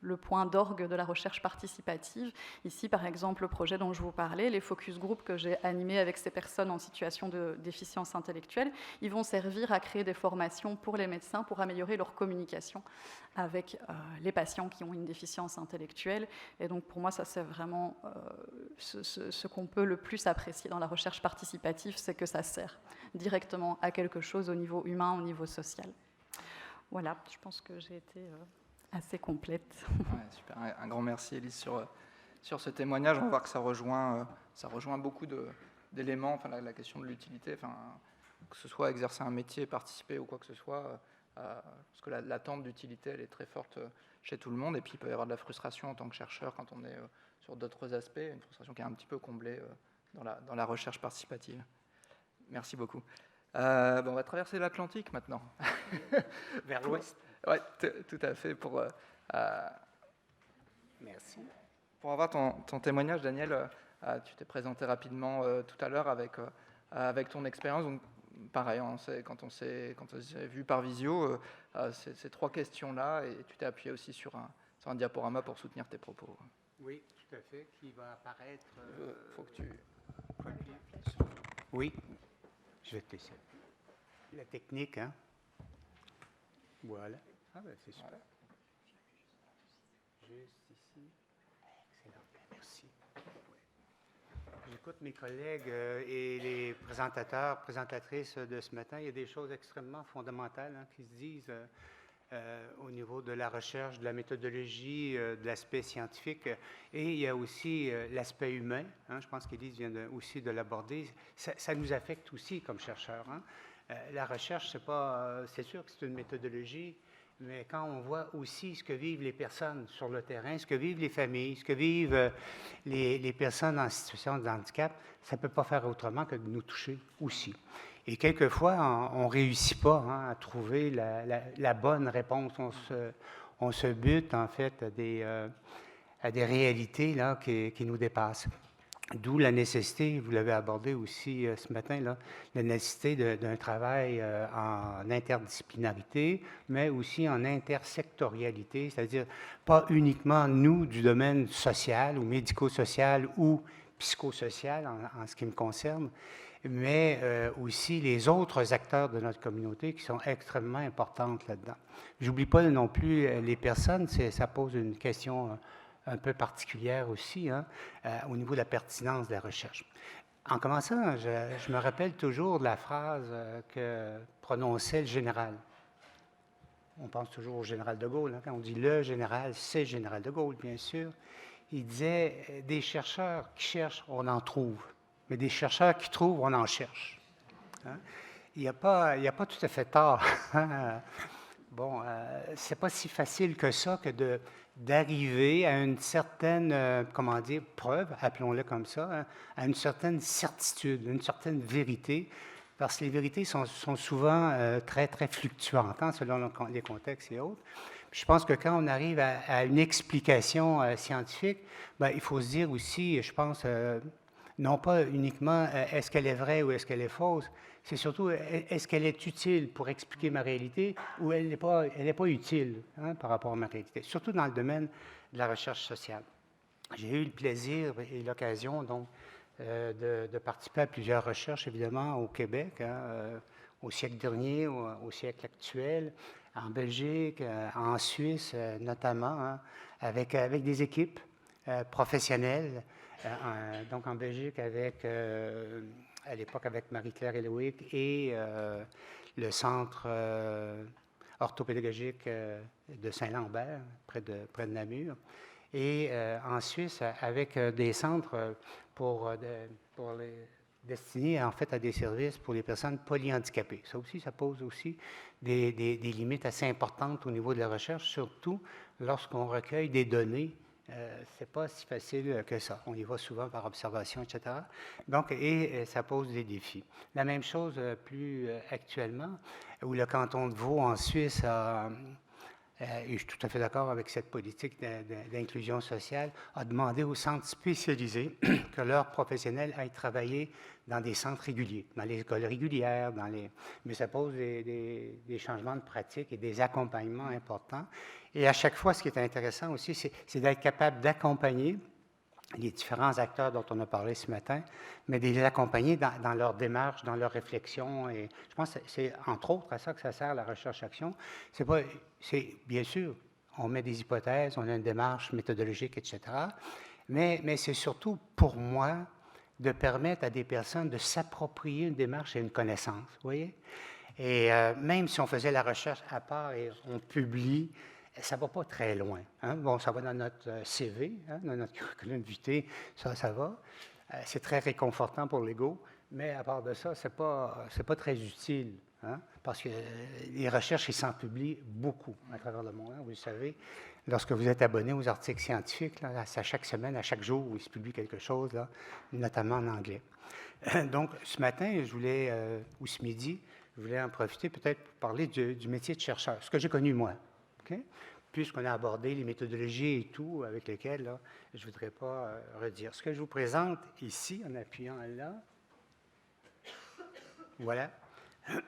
le point d'orgue de la recherche participative. Ici, par exemple, le projet dont je vous parlais, les focus group que j'ai animés avec ces personnes en situation de déficience intellectuelle, ils vont servir à créer des formations pour les médecins pour améliorer leur communication avec les patients qui ont une déficience intellectuelle. Et donc, pour moi, ça, c'est vraiment ce qu'on peut le plus apprécier dans la recherche participative, c'est que ça sert directement à quelque chose au niveau humain, au niveau social. Voilà, je pense que j'ai été assez complète. Ouais, super. Un grand merci, Élise, sur ce témoignage. On va voir que ça rejoint beaucoup d'éléments, enfin, la question de l'utilité, enfin, que ce soit exercer un métier, participer ou quoi que ce soit, parce que l'attente d'utilité, elle est très forte chez tout le monde, et puis il peut y avoir de la frustration en tant que chercheur quand on est sur d'autres aspects, une frustration qui est un petit peu comblée dans la recherche participative. Merci beaucoup. On va traverser l'Atlantique maintenant. Vers l'ouest. Oui, tout à fait. Merci. Pour avoir ton témoignage, Daniel, tu t'es présenté rapidement tout à l'heure avec ton expérience. Donc, pareil, quand on s'est vu par visio, ces 3 questions-là, et tu t'es appuyé aussi sur un diaporama pour soutenir tes propos. Oui, tout à fait, qui va apparaître... faut que tu... Oui, je vais te laisser. La technique, hein? Voilà. Ah ben c'est super. Voilà. Juste ici. Excellent. Merci. Ouais. J'écoute mes collègues et les présentatrices de ce matin. Il y a des choses extrêmement fondamentales qui se disent au niveau de la recherche, de la méthodologie, de l'aspect scientifique. Et il y a aussi l'aspect humain. Je pense qu'Élise vient aussi de l'aborder. Ça nous affecte aussi comme chercheurs. La recherche, c'est sûr que c'est une méthodologie, mais quand on voit aussi ce que vivent les personnes sur le terrain, ce que vivent les familles, ce que vivent les personnes en situation de handicap, ça ne peut pas faire autrement que de nous toucher aussi. Et quelquefois, on ne réussit pas à trouver la bonne réponse. On se bute, en fait, à des réalités là, qui nous dépassent. D'où la nécessité, vous l'avez abordé aussi ce matin, là, la nécessité d'un travail en interdisciplinarité, mais aussi en intersectorialité, c'est-à-dire pas uniquement nous du domaine social ou médico-social ou psychosocial en ce qui me concerne, mais aussi les autres acteurs de notre communauté qui sont extrêmement importantes là-dedans. J'oublie pas non plus les personnes, ça pose une question un peu particulière aussi, hein, au niveau de la pertinence de la recherche. En commençant, je me rappelle toujours de la phrase que prononçait le général. On pense toujours au général de Gaulle. Hein, quand on dit le général, c'est le général de Gaulle, bien sûr. Il disait, des chercheurs qui cherchent, on en trouve. Mais des chercheurs qui trouvent, on en cherche. Hein? Il n'y a pas tout à fait tort. Bon, c'est pas si facile que ça que d'arriver à une certaine, comment dire, preuve, appelons-le comme ça, hein, à une certaine certitude, une certaine vérité, parce que les vérités sont souvent très, très fluctuantes, hein, selon les contextes et autres. Puis je pense que quand on arrive à une explication scientifique, bien, il faut se dire aussi, je pense, non pas uniquement est-ce qu'elle est vraie ou est-ce qu'elle est fausse, c'est surtout est-ce qu'elle est utile pour expliquer ma réalité ou elle n'est pas utile, hein, par rapport à ma réalité, surtout dans le domaine de la recherche sociale. J'ai eu le plaisir et l'occasion donc de participer à plusieurs recherches, évidemment, au Québec, hein, au siècle dernier, au siècle actuel, en Belgique, en Suisse notamment, hein, avec des équipes professionnelles. Donc en Belgique, à l'époque avec Marie-Claire Eloïc et le centre orthopédagogique de Saint-Lambert, près de Namur. Et en Suisse, avec des centres destinés en fait à des services pour les personnes polyhandicapées. Ça aussi, ça pose aussi des limites assez importantes au niveau de la recherche, surtout lorsqu'on recueille des données. C'est pas si facile que ça. On y va souvent par observation, etc. Donc, et ça pose des défis. La même chose plus actuellement, où le canton de Vaud en Suisse et je suis tout à fait d'accord avec cette politique d'inclusion sociale, a demandé aux centres spécialisés que leurs professionnels aillent travailler dans des centres réguliers, dans les écoles régulières, mais ça pose des changements de pratique et des accompagnements importants. Et à chaque fois, ce qui est intéressant aussi, c'est d'être capable d'accompagner les différents acteurs dont on a parlé ce matin, mais de les accompagner dans leur démarche, dans leur réflexion. Et je pense que c'est entre autres à ça que ça sert la recherche-action. C'est bien sûr, on met des hypothèses, on a une démarche méthodologique, etc. Mais c'est surtout pour moi de permettre à des personnes de s'approprier une démarche et une connaissance, vous voyez? Et même si on faisait la recherche à part et on publie, ça ne va pas très loin. Hein? Bon, ça va dans notre CV, hein, dans notre curriculum vitae, ça va. C'est très réconfortant pour l'ego, mais à part de ça, ce n'est pas très utile. Hein? Parce que les recherches, ils s'en publient beaucoup à travers le monde. Hein? Vous le savez, lorsque vous êtes abonné aux articles scientifiques, là, à chaque semaine, à chaque jour, où il se publie quelque chose, là, notamment en anglais. Donc, ce matin, ou ce midi, je voulais en profiter peut-être pour parler du métier de chercheur, ce que j'ai connu moi. Okay? Puisqu'on a abordé les méthodologies et tout, avec lesquelles là, je ne voudrais pas redire. Ce que je vous présente ici, en appuyant là, voilà.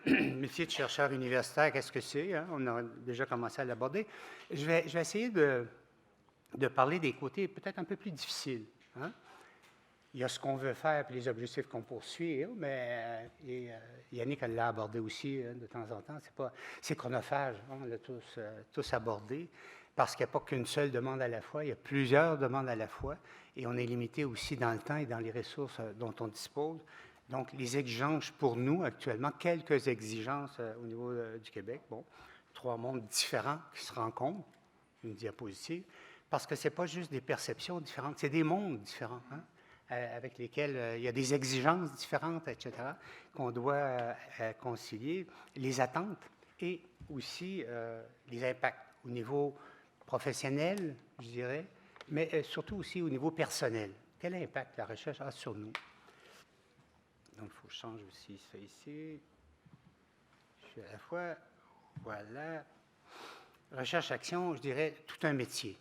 Métier de chercheur universitaire, qu'est-ce que c'est? Hein? On a déjà commencé à l'aborder. Je vais essayer de parler des côtés peut-être un peu plus difficiles. Hein? Il y a ce qu'on veut faire et les objectifs qu'on poursuit, mais Yannick l'a abordé aussi de temps en temps. C'est chronophage, hein, on l'a tous abordé, parce qu'il n'y a pas qu'une seule demande à la fois, il y a plusieurs demandes à la fois, et on est limité aussi dans le temps et dans les ressources dont on dispose. Donc, les exigences pour nous actuellement, quelques exigences au niveau du Québec, bon, 3 mondes différents qui se rencontrent, une diapositive, parce que ce n'est pas juste des perceptions différentes, c'est des mondes différents, hein, avec lesquels il y a des exigences différentes, etc., qu'on doit concilier, les attentes et aussi les impacts au niveau professionnel, je dirais, mais surtout aussi au niveau personnel. Quel impact la recherche a sur nous? Donc, il faut que je change aussi ça ici. Je suis à la fois, voilà. Recherche-action, je dirais, tout un métier.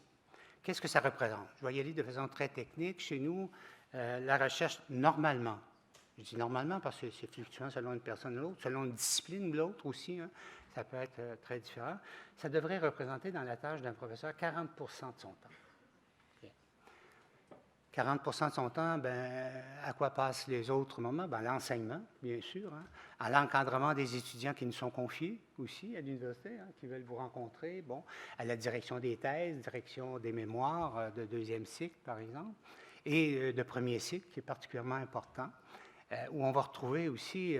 Qu'est-ce que ça représente? Je vais y aller de façon très technique. Chez nous, la recherche, normalement, je dis normalement parce que c'est fluctuant selon une personne ou l'autre, selon une discipline ou l'autre aussi, hein, ça peut être très différent, ça devrait représenter dans la tâche d'un professeur 40 % de son temps. 40 de son temps, à quoi passent les autres moments? À l'enseignement, bien sûr, hein, à l'encadrement des étudiants qui nous sont confiés aussi à l'université, hein, qui veulent vous rencontrer, à la direction des thèses, direction des mémoires de deuxième cycle, par exemple, et de premier cycle, qui est particulièrement important, où on va retrouver aussi,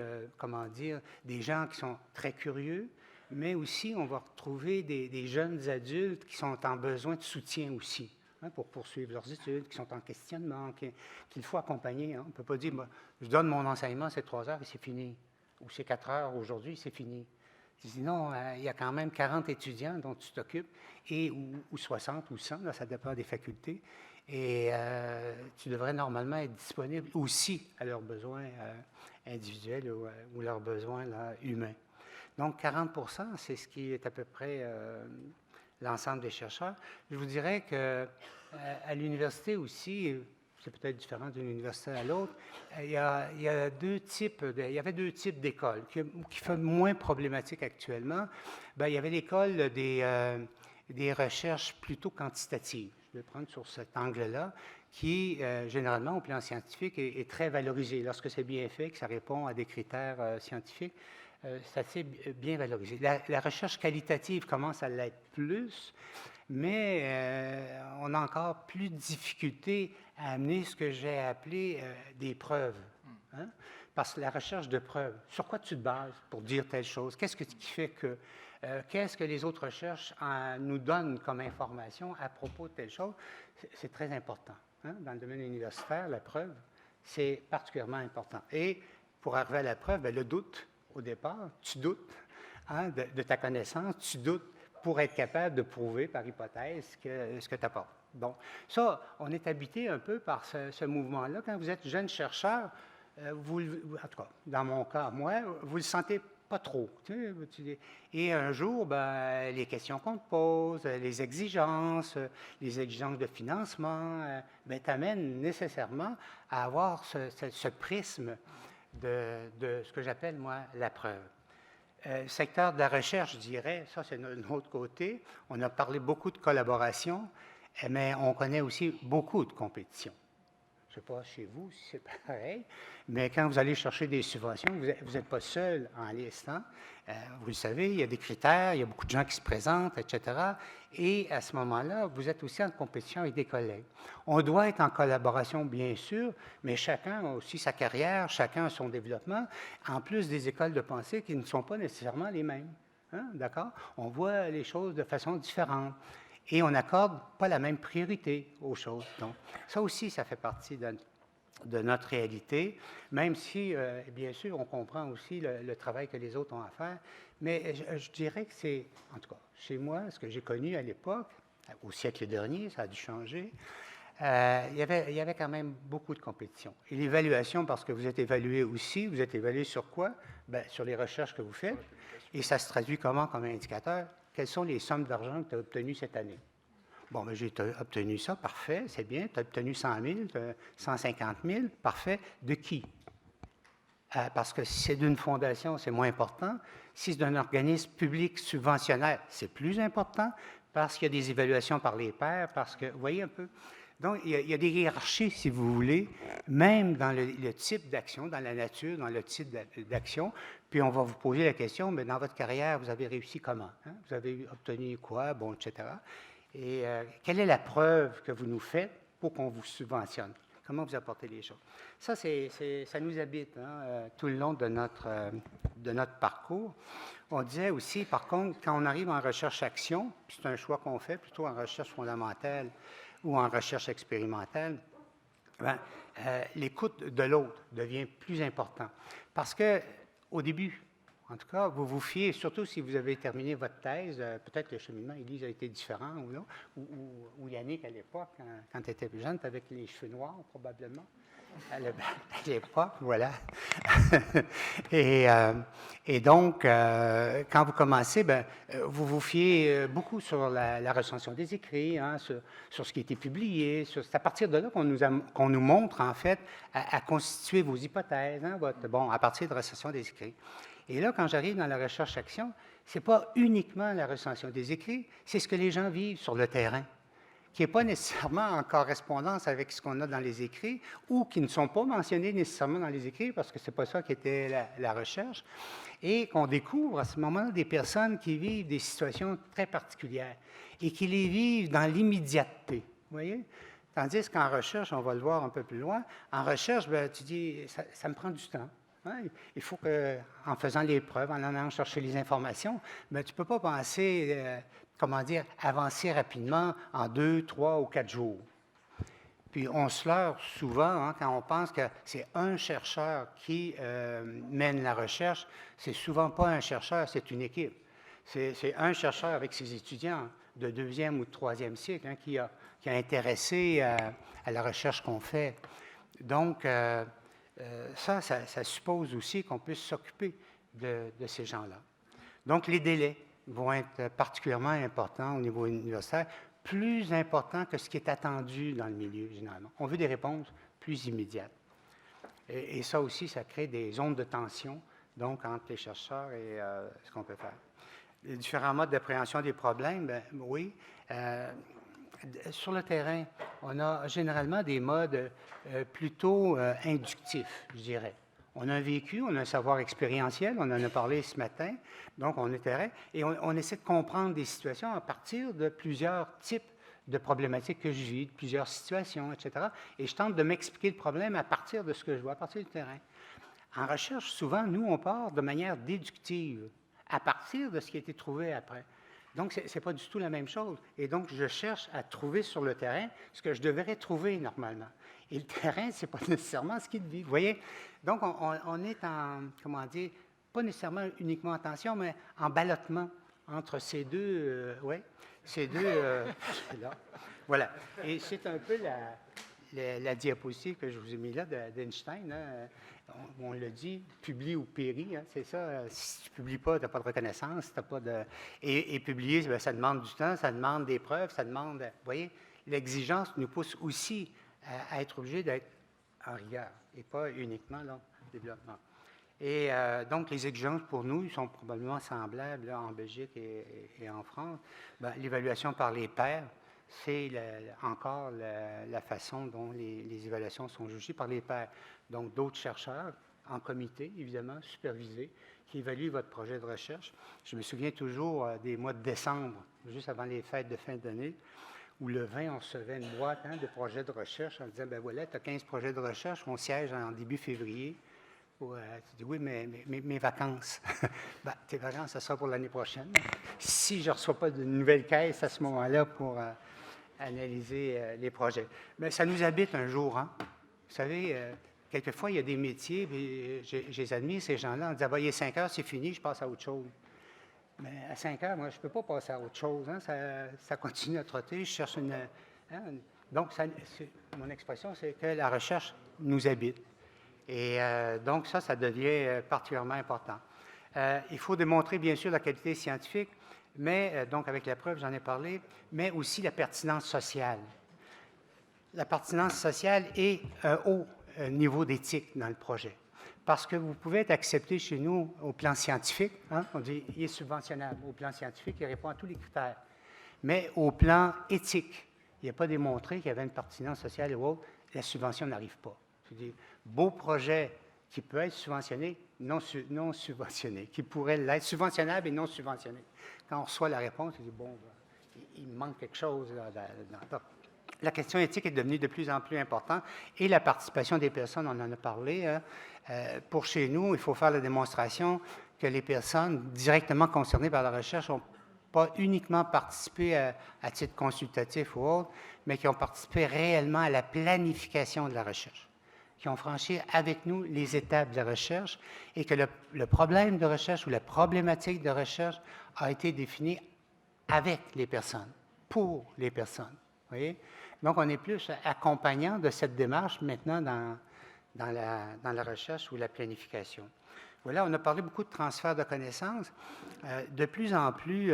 des gens qui sont très curieux, mais aussi on va retrouver des jeunes adultes qui sont en besoin de soutien aussi, hein, pour poursuivre leurs études, qui sont en questionnement, qu'il faut accompagner. Hein. On ne peut pas dire, je donne mon enseignement, c'est 3 heures et c'est fini, ou c'est 4 heures aujourd'hui, c'est fini. Je dis non, il y a quand même 40 étudiants dont tu t'occupes, ou 60 ou 100, là, ça dépend des facultés, et tu devrais normalement être disponible aussi à leurs besoins individuels ou leurs besoins là, humains. Donc, 40 c'est ce qui est à peu près l'ensemble des chercheurs. Je vous dirais qu'à l'université aussi, c'est peut-être différent d'une université à l'autre, il y avait deux types d'écoles qui sont moins problématiques actuellement. Il y avait l'école des recherches plutôt quantitatives. Je vais prendre sur cet angle-là, qui, généralement, au plan scientifique, est très valorisé. Lorsque c'est bien fait, que ça répond à des critères scientifiques, c'est assez bien valorisé. La recherche qualitative commence à l'être plus, mais on a encore plus de difficultés à amener ce que j'ai appelé des preuves. Hein? Parce que la recherche de preuves, sur quoi tu te bases pour dire telle chose? Qu'est-ce qui fait que... qu'est-ce que les autres recherches nous donnent comme information à propos de telle chose? C'est très important. Hein? Dans le domaine universitaire, la preuve, c'est particulièrement important. Et pour arriver à la preuve, le doute, au départ, tu doutes de ta connaissance, tu doutes pour être capable de prouver par hypothèse ce que tu apportes. Bon, ça, on est habité un peu par ce mouvement-là. Quand vous êtes jeune chercheur, en tout cas, dans mon cas, moi, vous le sentez pas trop. Et un jour, les questions qu'on te pose, les exigences de financement, t'amènent nécessairement à avoir ce prisme de ce que j'appelle, moi, la preuve. Secteur de la recherche, je dirais, ça c'est d'un autre côté. On a parlé beaucoup de collaboration, mais on connaît aussi beaucoup de compétition. Je ne sais pas chez vous si c'est pareil, mais quand vous allez chercher des subventions, vous n'êtes pas seul en liste. Hein? Vous le savez, il y a des critères, il y a beaucoup de gens qui se présentent, etc. Et à ce moment-là, vous êtes aussi en compétition avec des collègues. On doit être en collaboration, bien sûr, mais chacun a aussi sa carrière, chacun a son développement, en plus des écoles de pensée qui ne sont pas nécessairement les mêmes. Hein? D'accord? On voit les choses de façon différente. Et on n'accorde pas la même priorité aux choses. Donc, ça aussi, ça fait partie de notre réalité, même si, bien sûr, on comprend aussi le travail que les autres ont à faire. Mais je dirais que c'est, en tout cas, chez moi, ce que j'ai connu à l'époque, au siècle dernier, ça a dû changer, il y avait quand même beaucoup de compétition. Et l'évaluation, parce que vous êtes évalué aussi, vous êtes évalué sur quoi? Sur les recherches que vous faites. Et ça se traduit comment comme indicateur? Quelles sont les sommes d'argent que tu as obtenues cette année? Bon, j'ai obtenu ça, parfait, c'est bien. Tu as obtenu 100 000, 150 000, parfait. De qui? Parce que si c'est d'une fondation, c'est moins important. Si c'est d'un organisme public subventionnaire, c'est plus important parce qu'il y a des évaluations par les pairs, parce que, vous voyez un peu? Donc, il y a des hiérarchies, si vous voulez, même dans le type d'action, dans la nature, dans le type d'action. Puis, on va vous poser la question, mais dans votre carrière, vous avez réussi comment? Hein? Vous avez obtenu quoi? Bon, etc. Et quelle est la preuve que vous nous faites pour qu'on vous subventionne? Comment vous apportez les choses? Ça, ça nous habite tout le long de notre parcours. On disait aussi, par contre, quand on arrive en recherche-action, puis c'est un choix qu'on fait plutôt en recherche fondamentale ou en recherche expérimentale, l'écoute de l'autre devient plus important. Parce qu'au début, en tout cas, vous vous fiez, surtout si vous avez terminé votre thèse, peut-être le cheminement, Élise, a été différent ou non, ou Yannick à l'époque, quand tu étais plus jeune, tu avais les cheveux noirs probablement. À l'époque, voilà. et donc, quand vous commencez, vous vous fiez beaucoup sur la recension des écrits, hein, sur ce qui a été publié. C'est à partir de là qu'on nous montre, en fait, à constituer vos hypothèses, hein, à partir de recension des écrits. Et là, quand j'arrive dans la recherche-action, ce n'est pas uniquement la recension des écrits, c'est ce que les gens vivent sur le terrain. qui n'est pas nécessairement en correspondance avec ce qu'on a dans les écrits ou qui ne sont pas mentionnés nécessairement dans les écrits parce que ce n'est pas ça qui était la recherche, et qu'on découvre à ce moment-là des personnes qui vivent des situations très particulières et qui les vivent dans l'immédiateté. Vous voyez? Tandis qu'en recherche, on va le voir un peu plus loin, en recherche, bien, tu dis, ça me prend du temps. Hein? Il faut qu'en faisant les preuves, en allant chercher les informations, bien, tu ne peux pas penser, avancer rapidement en 2, 3 ou 4 jours. Puis on se leurre souvent hein, quand on pense que c'est un chercheur qui mène la recherche. C'est souvent pas un chercheur, c'est une équipe. C'est un chercheur avec ses étudiants de 2e ou de 3e cycle hein, qui a intéressé à la recherche qu'on fait. Donc, ça suppose aussi qu'on puisse s'occuper de ces gens-là. Donc, les délais vont être particulièrement importants au niveau universitaire, plus importants que ce qui est attendu dans le milieu, généralement. On veut des réponses plus immédiates. Et ça aussi, ça crée des zones de tension, donc, entre les chercheurs et ce qu'on peut faire. Les différents modes d'appréhension des problèmes, bien, oui. Sur le terrain, on a généralement des modes plutôt inductifs, je dirais. On a un vécu, on a un savoir expérientiel, on en a parlé ce matin, donc on est terrain, et on essaie de comprendre des situations à partir de plusieurs types de problématiques que je vis, de plusieurs situations, etc. Et je tente de m'expliquer le problème à partir de ce que je vois, à partir du terrain. En recherche, souvent, nous, on part de manière déductive, à partir de ce qui a été trouvé après. Donc, ce n'est pas du tout la même chose. Et donc, je cherche à trouver sur le terrain ce que je devrais trouver normalement. Et le terrain, ce n'est pas nécessairement ce qu'il vit. Vous voyez? Donc, on est en, comment dire, pas nécessairement uniquement en tension, mais en ballottement entre ces deux, là. Voilà. Et c'est un peu la diapositive que je vous ai mis là d'Einstein. Hein. On le dit, publie ou péris, hein, c'est ça. Si tu ne publies pas, tu n'as pas de reconnaissance. T'as pas de... Et publier, bien, ça demande du temps, ça demande des preuves, ça demande... Vous voyez, l'exigence nous pousse aussi à être obligé d'être en rigueur et pas uniquement là, développement. Et donc, les exigences pour nous sont probablement semblables là, en Belgique et en France. Ben, l'évaluation par les pairs, c'est encore la façon dont les évaluations sont jugées par les pairs. Donc, d'autres chercheurs, en comité, évidemment, supervisés, qui évaluent votre projet de recherche. Je me souviens toujours des mois de décembre, juste avant les fêtes de fin d'année, où le 20, on recevait une boîte hein, de projets de recherche en disant, ben voilà, tu as 15 projets de recherche, on siège en début février. Tu dis, oui, mais mes vacances. Ben, tes vacances, ça sera pour l'année prochaine. Si je ne reçois pas de nouvelles caisses à ce moment-là pour analyser les projets. Mais ça nous habite un jour. Hein? Vous savez, quelquefois, il y a des métiers, puis je les admire, ces gens-là, en disant, il est 5 heures, c'est fini, je passe à autre chose. Mais à 5 heures, moi, je ne peux pas passer à autre chose. Hein? Ça continue à trotter, je cherche une... Hein? Donc, mon expression, c'est que la recherche nous habite. Et donc, ça devient particulièrement important. Il faut démontrer, bien sûr, la qualité scientifique, mais donc avec la preuve, j'en ai parlé, mais aussi la pertinence sociale. La pertinence sociale est un haut niveau d'éthique dans le projet. Parce que vous pouvez être accepté chez nous au plan scientifique, hein, on dit il est subventionnable. Au plan scientifique, il répond à tous les critères. Mais au plan éthique, il n'est pas démontré qu'il y avait une pertinence sociale ou autre, la subvention n'arrive pas. Je dis, beau projet qui peut être subventionné, non subventionné, qui pourrait l'être subventionnable et non subventionné. Quand on reçoit la réponse, on dit, bon, il manque quelque chose. Là. La question éthique est devenue de plus en plus importante et la participation des personnes, on en a parlé. Hein, pour chez nous, il faut faire la démonstration que les personnes directement concernées par la recherche n'ont pas uniquement participé à titre consultatif ou autre, mais qui ont participé réellement à la planification de la recherche, qui ont franchi avec nous les étapes de la recherche et que le problème de recherche ou la problématique de recherche a été défini avec les personnes, pour les personnes. Vous voyez? Donc, on est plus accompagnant de cette démarche maintenant dans la recherche ou la planification. Voilà, on a parlé beaucoup de transfert de connaissances. De plus en plus,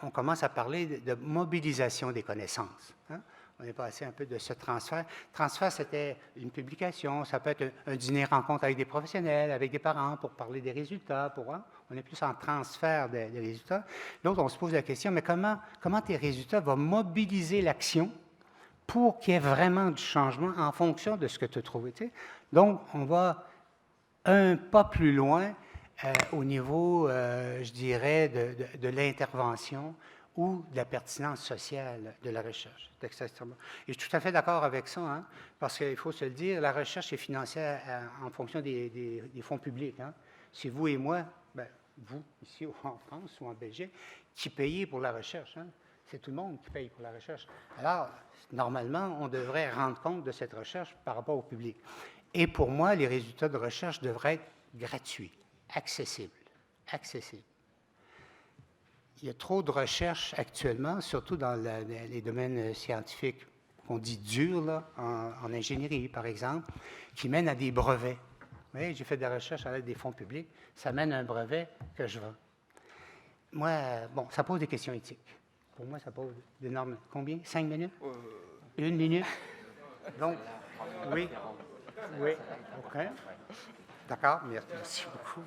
on commence à parler de mobilisation des connaissances. Hein? On est passé un peu de ce transfert. Transfert, c'était une publication, ça peut être un dîner-rencontre avec des professionnels, avec des parents pour parler des résultats. On est plus en transfert des résultats. L'autre, on se pose la question, mais comment tes résultats vont mobiliser l'action pour qu'il y ait vraiment du changement en fonction de ce que tu as trouvé. Tu sais? Donc, on va un pas plus loin au niveau, je dirais, de l'intervention ou de la pertinence sociale de la recherche. Et je suis tout à fait d'accord avec ça, hein, parce qu'il faut se le dire, la recherche est financée en fonction des fonds publics. Hein. C'est vous et moi, ben, vous, ici en France ou en Belgique, qui payez pour la recherche. Hein. C'est tout le monde qui paye pour la recherche. Alors, normalement, on devrait rendre compte de cette recherche par rapport au public. Et pour moi, les résultats de recherche devraient être gratuits, accessibles. Il y a trop de recherches actuellement, surtout dans les domaines scientifiques qu'on dit durs, là, en ingénierie, par exemple, qui mènent à des brevets. Vous voyez, j'ai fait de la recherche à l'aide des fonds publics, ça mène à un brevet que je vends. Moi, bon, ça pose des questions éthiques. Pour moi, ça pose d'énormes... Combien? 5 minutes? 1 minute? Donc, oui. OK. D'accord, merci beaucoup.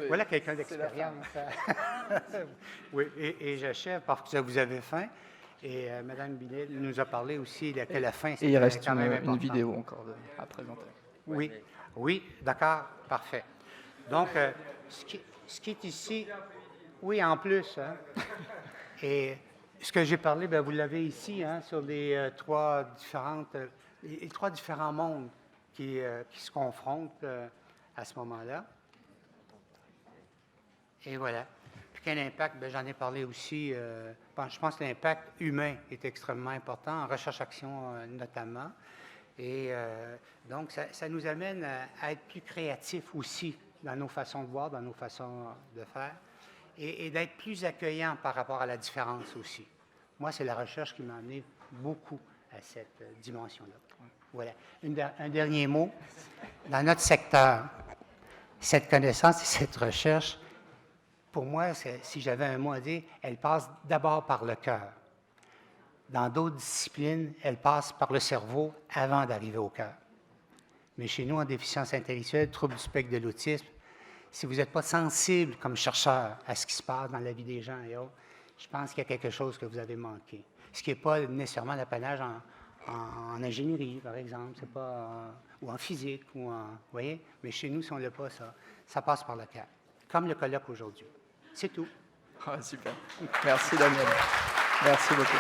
Voilà quelqu'un d'expérience. Oui, et j'achève parce que vous avez faim. Et Mme Binet nous a parlé aussi que la faim, c'est quand même important. Et il reste une vidéo encore à présenter. Oui, d'accord, parfait. Donc, ce qui est ici, oui, en plus. Hein, et ce que j'ai parlé, bien, vous l'avez ici, hein, sur les trois différents mondes qui se confrontent à ce moment-là. Et voilà. Puis quel impact? Bien, j'en ai parlé aussi. Je pense que l'impact humain est extrêmement important, en recherche-action notamment. Et donc, ça nous amène à être plus créatifs aussi dans nos façons de voir, dans nos façons de faire, et d'être plus accueillants par rapport à la différence aussi. Moi, c'est la recherche qui m'a amené beaucoup à cette dimension-là. Voilà. Un dernier mot. Dans notre secteur, cette connaissance et cette recherche, pour moi, si j'avais un mot à dire, elle passe d'abord par le cœur. Dans d'autres disciplines, elle passe par le cerveau avant d'arriver au cœur. Mais chez nous, en déficience intellectuelle, trouble du spectre de l'autisme, si vous n'êtes pas sensible comme chercheur à ce qui se passe dans la vie des gens et autres, je pense qu'il y a quelque chose que vous avez manqué. Ce qui n'est pas nécessairement l'apanage en ingénierie, par exemple, c'est pas, ou en physique, vous voyez? Mais chez nous, si on n'a pas ça, ça passe par le cœur, comme le colloque aujourd'hui. C'est tout. Ah, super. Merci, Daniel. Merci beaucoup.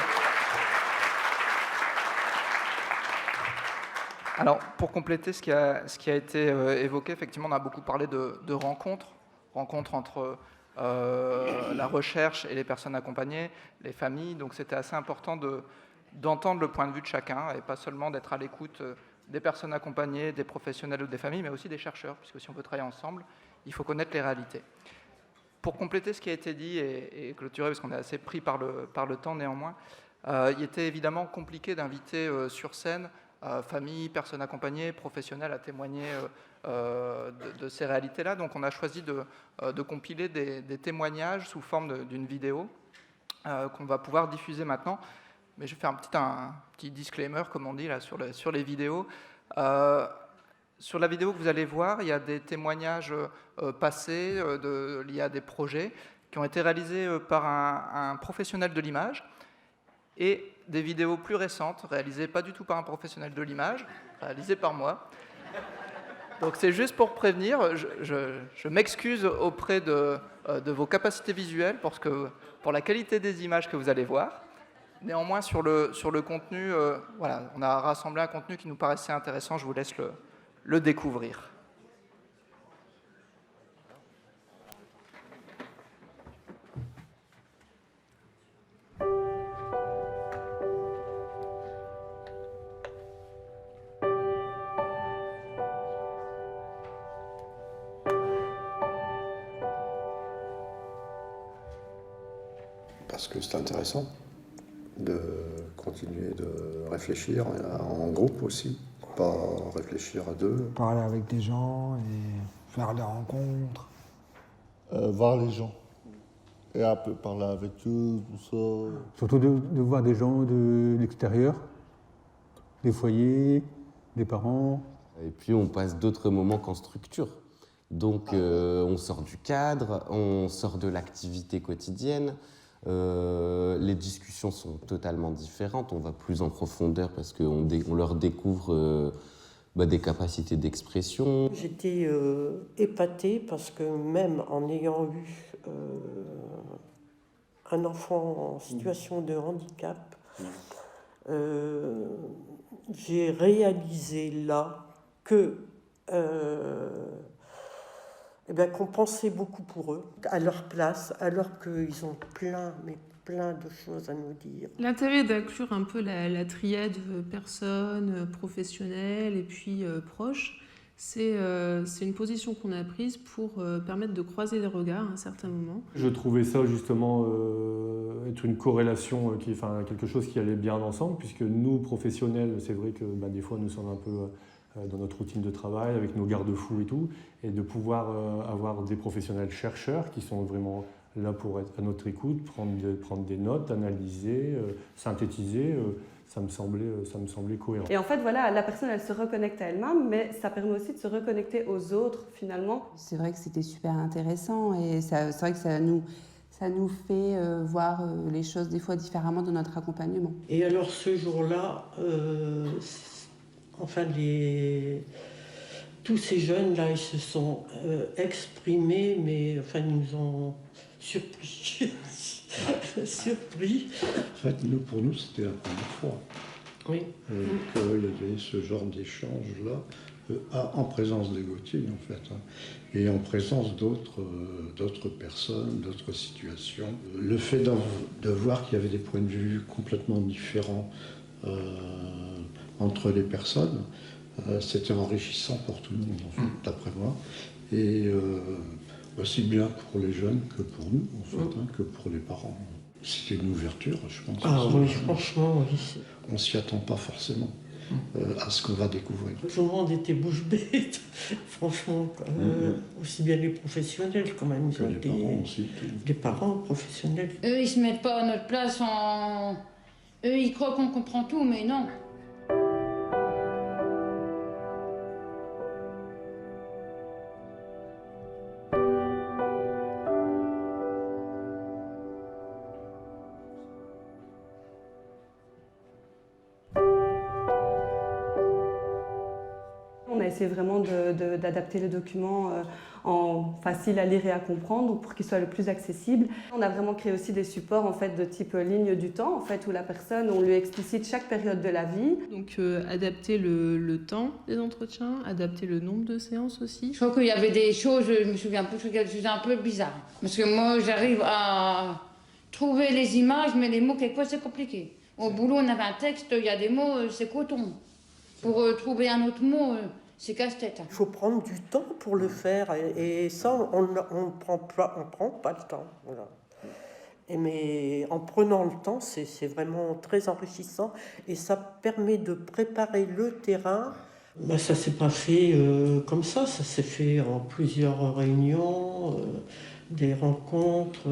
Alors, pour compléter ce qui a été évoqué, effectivement, on a beaucoup parlé de rencontres entre la recherche et les personnes accompagnées, les familles. Donc, c'était assez important d'entendre le point de vue de chacun et pas seulement d'être à l'écoute des personnes accompagnées, des professionnels ou des familles, mais aussi des chercheurs, puisque si on veut travailler ensemble, il faut connaître les réalités. Pour compléter ce qui a été dit et clôturer, parce qu'on est assez pris par le temps néanmoins, il était évidemment compliqué d'inviter sur scène familles, personnes accompagnées, professionnels à témoigner de ces réalités-là. Donc on a choisi de compiler des témoignages sous forme d'une vidéo qu'on va pouvoir diffuser maintenant. Mais je vais faire un petit disclaimer, comme on dit là, sur les vidéos. Sur la vidéo que vous allez voir, il y a des témoignages passés liés à des projets qui ont été réalisés par un professionnel de l'image et des vidéos plus récentes, réalisées pas du tout par un professionnel de l'image, réalisées par moi. Donc c'est juste pour prévenir, je m'excuse auprès de vos capacités visuelles pour la qualité des images que vous allez voir. Néanmoins, sur le contenu, voilà, on a rassemblé un contenu qui nous paraissait intéressant. Je vous laisse le découvrir. Parce que c'est intéressant de continuer de réfléchir en groupe aussi, pas réfléchir à deux. Parler avec des gens et faire des rencontres. Voir les gens et un peu parler avec eux, tout ça. Surtout de voir des gens de l'extérieur les foyers, les parents. Et puis on passe d'autres moments qu'en structure. Donc on sort du cadre, on sort de l'activité quotidienne. Les discussions sont totalement différentes. On va plus en profondeur parce qu'on leur découvre des capacités d'expression. J'étais épatée parce que même en ayant eu un enfant en situation de handicap, j'ai réalisé là que qu'on pensait beaucoup pour eux, à leur place, alors qu'ils ont plein de choses à nous dire. L'intérêt d'inclure un peu la triade personne, professionnelle et puis proche, c'est une position qu'on a prise pour permettre de croiser les regards à un certain moment. Je trouvais ça justement être une corrélation, quelque chose qui allait bien ensemble, puisque nous, professionnels, c'est vrai que des fois nous sommes un peu dans notre routine de travail, avec nos garde-fous et tout, et de pouvoir avoir des professionnels chercheurs qui sont vraiment là pour être à notre écoute, prendre des notes, analyser, synthétiser, ça me semblait cohérent. Et en fait, voilà, la personne, elle se reconnecte à elle-même, mais ça permet aussi de se reconnecter aux autres, finalement. C'est vrai que c'était super intéressant, et c'est vrai que ça nous fait voir les choses des fois différemment dans notre accompagnement. Et alors ce jour-là, tous ces jeunes-là, ils se sont exprimés, mais ils nous ont surpris. En fait, pour nous, c'était la première fois qu'il y avait ce genre d'échange-là, en présence des Gauthier, en fait, et en présence d'autres personnes, d'autres situations. Le fait de voir qu'il y avait des points de vue complètement différents entre les personnes, c'était enrichissant pour tout le monde, en fait, d'après moi. Et aussi bien pour les jeunes que pour nous, en fait, que pour les parents. C'était une ouverture, je pense. Ah oui, franchement, oui. On ne s'y attend pas forcément à ce qu'on va découvrir. Tout le monde était bouche bée, franchement. Aussi bien les professionnels, quand même. Que les parents aussi. Les parents professionnels. Eux, ils ne se mettent pas à notre place en... Eux, ils croient qu'on comprend tout, mais non. On a essayé vraiment d'adapter le document en facile à lire et à comprendre pour qu'il soit le plus accessible. On a vraiment créé aussi des supports en fait, de type ligne du temps, en fait, où la personne, on lui explicite chaque période de la vie. Donc adapter le temps des entretiens, adapter le nombre de séances aussi. Je crois qu'il y avait des choses, je me souviens plus, quelque chose un peu bizarre. Parce que moi, j'arrive à trouver les images, mais les mots, quelquefois, c'est compliqué. Au boulot, on avait un texte, il y a des mots, c'est coton. Pour trouver un autre mot, c'est casse-tête. Il faut prendre du temps pour le faire, et ça, on ne prend pas le temps. Voilà. Mais en prenant le temps, c'est vraiment très enrichissant, et ça permet de préparer le terrain. Ça ne s'est pas fait comme ça s'est fait en plusieurs réunions, des rencontres,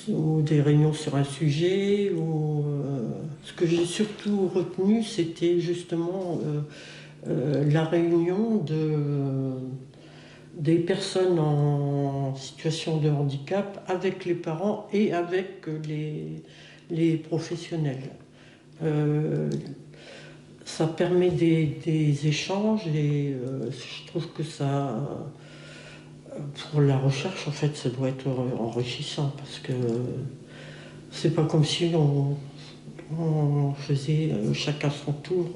ou des réunions sur un sujet. Ce que j'ai surtout retenu, c'était justement la réunion des personnes en situation de handicap avec les parents et avec les professionnels. Ça permet des échanges, et je trouve que ça... Pour la recherche, en fait, ça doit être enrichissant, parce que c'est pas comme si on faisait chacun son tour,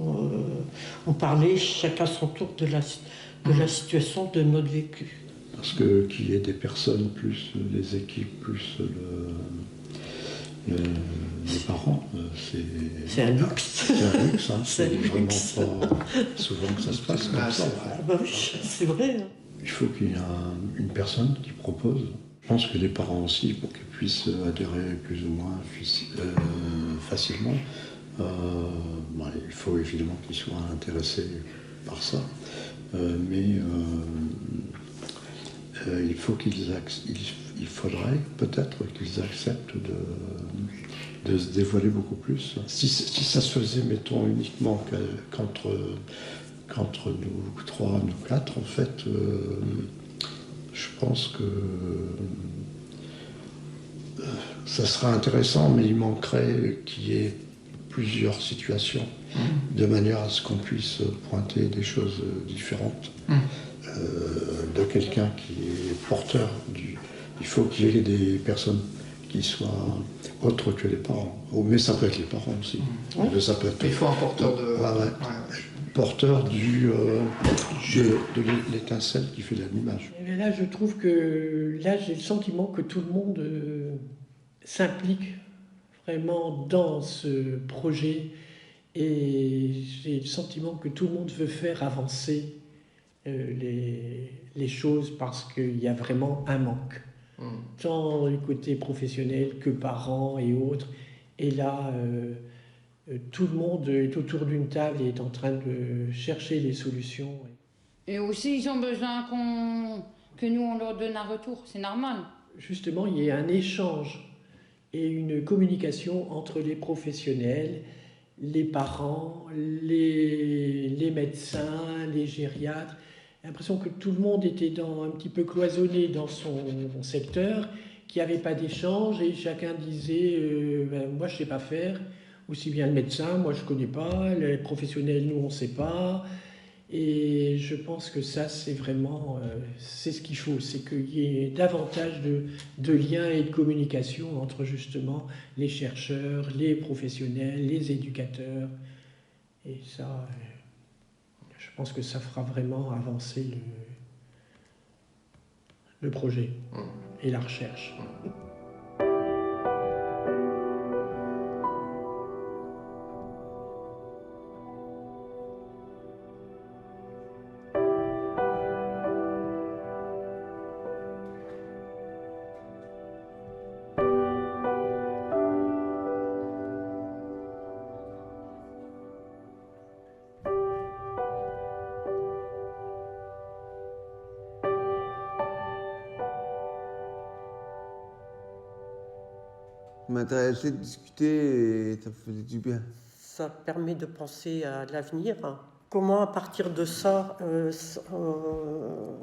on parlait chacun son tour de la situation de notre vécu. Parce que qu'il y ait des personnes, plus les équipes, plus les parents, c'est un luxe. C'est un luxe, hein. C'est vraiment pas souvent que ça se passe comme ça. Oui, c'est vrai. Il faut qu'il y ait une personne qui propose. Je pense que les parents aussi, pour qu'ils puissent adhérer plus ou moins facilement, il faut évidemment qu'ils soient intéressés par ça. Mais il faut qu'ils il faudrait peut-être qu'ils acceptent de se dévoiler beaucoup plus. Si ça se faisait, mettons, uniquement qu'entre nous trois, nous quatre, en fait, je pense que ça serait intéressant, mais il manquerait qu'il y ait plusieurs situations, de manière à ce qu'on puisse pointer des choses différentes de quelqu'un qui est porteur du... Il faut qu'il y ait des personnes qui soient autres que les parents. Mais ça peut être les parents aussi. Mais ça peut être... Il faut un porteur de... porteur de l'étincelle qui fait l'image. Et là, je trouve que là, j'ai le sentiment que tout le monde s'implique vraiment dans ce projet et j'ai le sentiment que tout le monde veut faire avancer les choses parce qu'il y a vraiment un manque, tant du côté professionnel que parents et autres. Et là, tout le monde est autour d'une table et est en train de chercher des solutions. Et aussi, ils ont besoin que nous, on leur donne un retour, c'est normal. Justement, il y a un échange et une communication entre les professionnels, les parents, les médecins, les gériatres. J'ai l'impression que tout le monde était un petit peu cloisonné dans son secteur, qu'il n'y avait pas d'échange et chacun disait moi je ne sais pas faire, aussi bien le médecin, moi je ne connais pas, les professionnels, nous on ne sait pas. Et je pense que ça, c'est vraiment c'est ce qu'il faut, c'est qu'il y ait davantage de liens et de communication entre justement les chercheurs, les professionnels, les éducateurs. Et ça, je pense que ça fera vraiment avancer le projet et la recherche. Ça m'intéressait de discuter et ça me faisait du bien. Ça permet de penser à l'avenir. Comment, à partir de ça...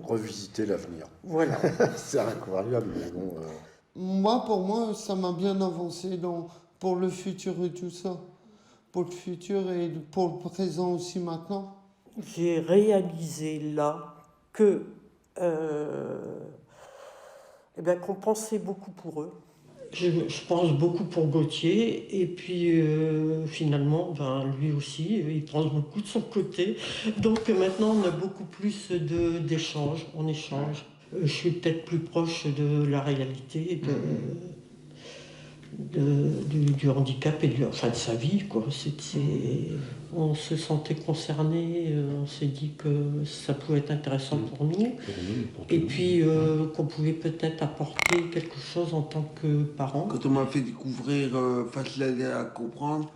Revisiter l'avenir. Voilà. C'est incroyable, mais bon... Pour moi, ça m'a bien avancé pour le futur et tout ça. Pour le futur et pour le présent aussi maintenant. J'ai réalisé là que qu'on pensait beaucoup pour eux. Je pense beaucoup pour Gauthier et puis finalement lui aussi il pense beaucoup de son côté, donc maintenant on a beaucoup plus d'échanges, on échange. Je suis peut-être plus proche de la réalité du handicap et de sa vie quoi. On se sentait concerné, on s'est dit que ça pouvait être intéressant pour nous et puis qu'on pouvait peut-être apporter quelque chose en tant que parents. Quand on m'a fait découvrir facile à comprendre,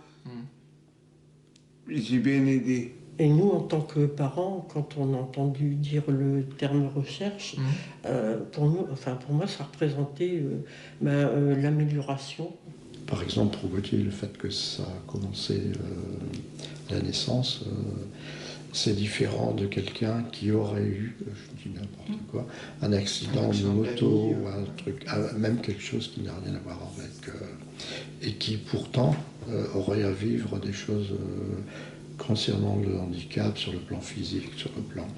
j'ai bien aidé. Et nous, en tant que parents, quand on a entendu dire le terme recherche, pour moi, ça représentait l'amélioration. Par exemple, pour Gauthier, le fait que ça a commencé la naissance, c'est différent de quelqu'un qui aurait eu, je dis n'importe quoi, un accident de moto ou un truc, même quelque chose qui n'a rien à voir avec, et qui pourtant aurait à vivre des choses concernant le handicap sur le plan physique, sur le plan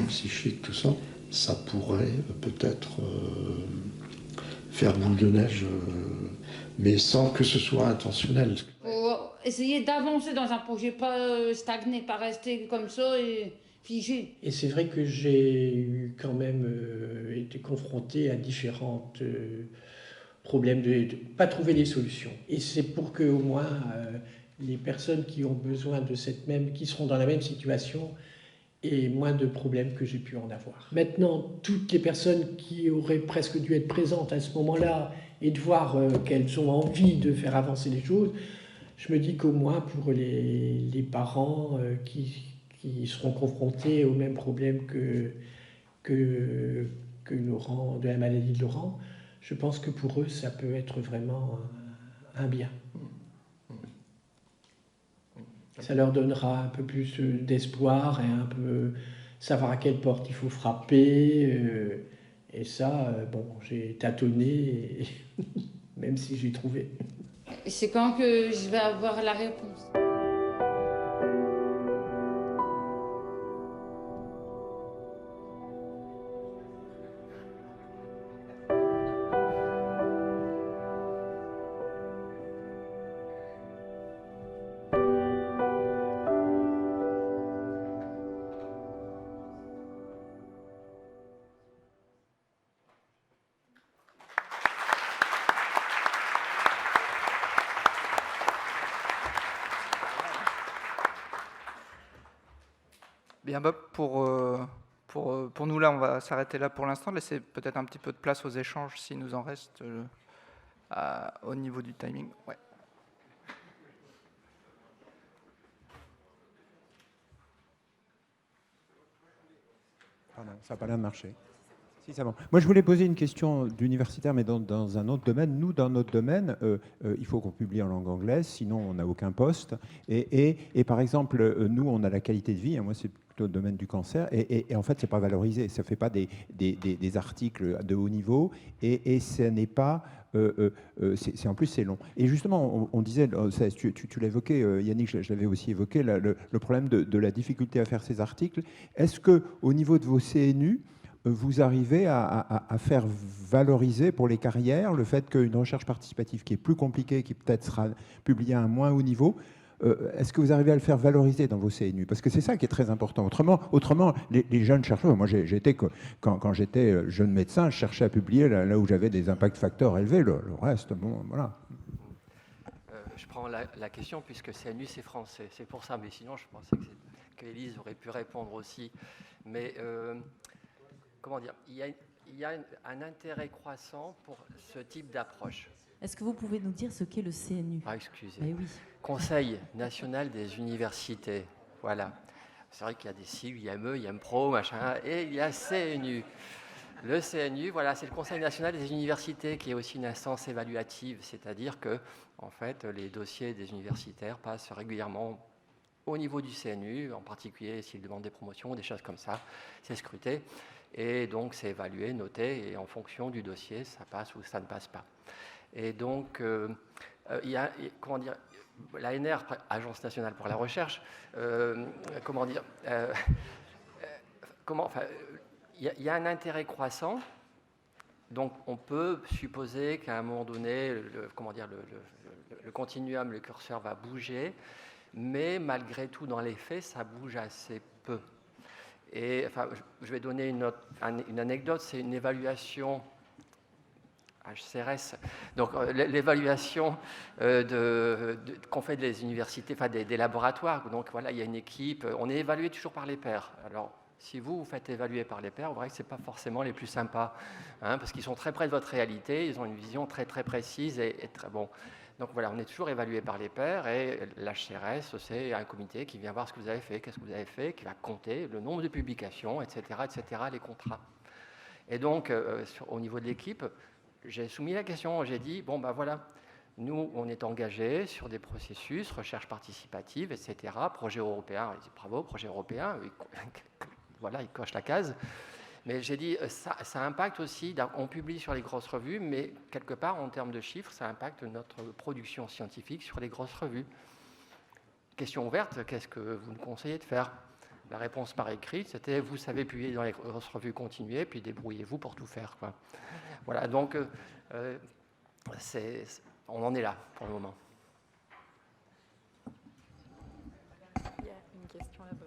psychique, tout ça, ça pourrait peut-être faire boule de neige, mais sans que ce soit intentionnel. Essayer d'avancer dans un projet, pas stagner, pas rester comme ça et figé. Et c'est vrai que j'ai quand même été confronté à différents problèmes de ne pas trouver des solutions. Et c'est pour que au moins les personnes qui ont besoin de qui seront dans la même situation aient moins de problèmes que j'ai pu en avoir. Maintenant, toutes les personnes qui auraient presque dû être présentes à ce moment-là et de voir qu'elles ont envie de faire avancer les choses, je me dis qu'au moins pour les parents qui seront confrontés au même problème que Laurent, de la maladie de Laurent, je pense que pour eux, ça peut être vraiment un bien. Ça leur donnera un peu plus d'espoir et un peu savoir à quelle porte il faut frapper. Et ça, bon, j'ai tâtonné, même si j'ai trouvé. C'est quand que je vais avoir la réponse? Bien, Bob, pour nous là, on va s'arrêter là pour l'instant, laisser peut-être un petit peu de place aux échanges s'il nous en reste au niveau du timing. Ouais. Pardon, ça n'a pas l'air de marcher. Si, ça va. Moi, je voulais poser une question d'universitaire, mais dans un autre domaine. Nous, dans notre domaine, il faut qu'on publie en langue anglaise, sinon on n'a aucun poste. Et par exemple, nous, on a la qualité de vie. Moi, c'est plutôt le domaine du cancer. Et en fait, c'est pas valorisé. Ça fait pas des articles de haut niveau. Et ce n'est pas... en plus, c'est long. Et justement, on disait, tu l'as évoqué, Yannick, je l'avais aussi évoqué, le problème de la difficulté à faire ces articles. Est-ce qu'au niveau de vos CNU, vous arrivez à faire valoriser pour les carrières le fait qu'une recherche participative qui est plus compliquée, qui peut-être sera publiée à un moins haut niveau, est-ce que vous arrivez à le faire valoriser dans vos CNU? Parce que c'est ça qui est très important. Autrement les jeunes chercheurs, moi quand j'étais jeune médecin, je cherchais à publier là où j'avais des impact factors élevés, le reste, bon, voilà. Je prends la question puisque CNU c'est français, c'est pour ça, mais sinon je pensais qu'Élise aurait pu répondre aussi. Mais comment dire, il y a un intérêt croissant pour ce type d'approche. Est-ce que vous pouvez nous dire ce qu'est le CNU? Ah, excusez. Eh oui. Conseil national des universités. Voilà. C'est vrai qu'il y a des sigles, IME, IMPRO, machin, et il y a CNU. Le CNU, voilà, c'est le Conseil national des universités qui est aussi une instance évaluative, c'est-à-dire que, en fait, les dossiers des universitaires passent régulièrement au niveau du CNU, en particulier s'ils demandent des promotions, des choses comme ça, c'est scruté. Et donc, c'est évalué, noté, et en fonction du dossier, ça passe ou ça ne passe pas. Et donc, il y a, comment dire, l'ANR, Agence nationale pour la recherche, comment dire, il y a un intérêt croissant. Donc, on peut supposer qu'à un moment donné, le continuum, le curseur va bouger, mais malgré tout, dans les faits, ça bouge assez peu. Et enfin, je vais donner une anecdote, c'est une évaluation HCRS, donc l'évaluation qu'on fait des universités, enfin des laboratoires. Donc voilà, il y a une équipe, on est évalué toujours par les pairs. Alors, si vous faites évaluer par les pairs, vous verrez que ce n'est pas forcément les plus sympas, hein, parce qu'ils sont très près de votre réalité, ils ont une vision très très précise et très bon. Donc voilà, on est toujours évalué par les pairs et l'HCRS, c'est un comité qui vient voir ce que vous avez fait, qu'est-ce que vous avez fait, qui va compter le nombre de publications, etc., les contrats. Et donc, au niveau de l'équipe, j'ai soumis la question, j'ai dit, bon ben voilà, nous, on est engagés sur des processus, recherche participative, etc., projet européen, il dit bravo, projet européen, voilà, il coche la case. Mais j'ai dit, ça impacte aussi, on publie sur les grosses revues, mais quelque part, en termes de chiffres, ça impacte notre production scientifique sur les grosses revues. Question ouverte, qu'est-ce que vous nous conseillez de faire? La réponse par écrit, c'était, vous savez publier dans les grosses revues, continuez, puis débrouillez-vous pour tout faire, quoi. Voilà, donc, on en est là, pour le moment. Il y a une question là-bas.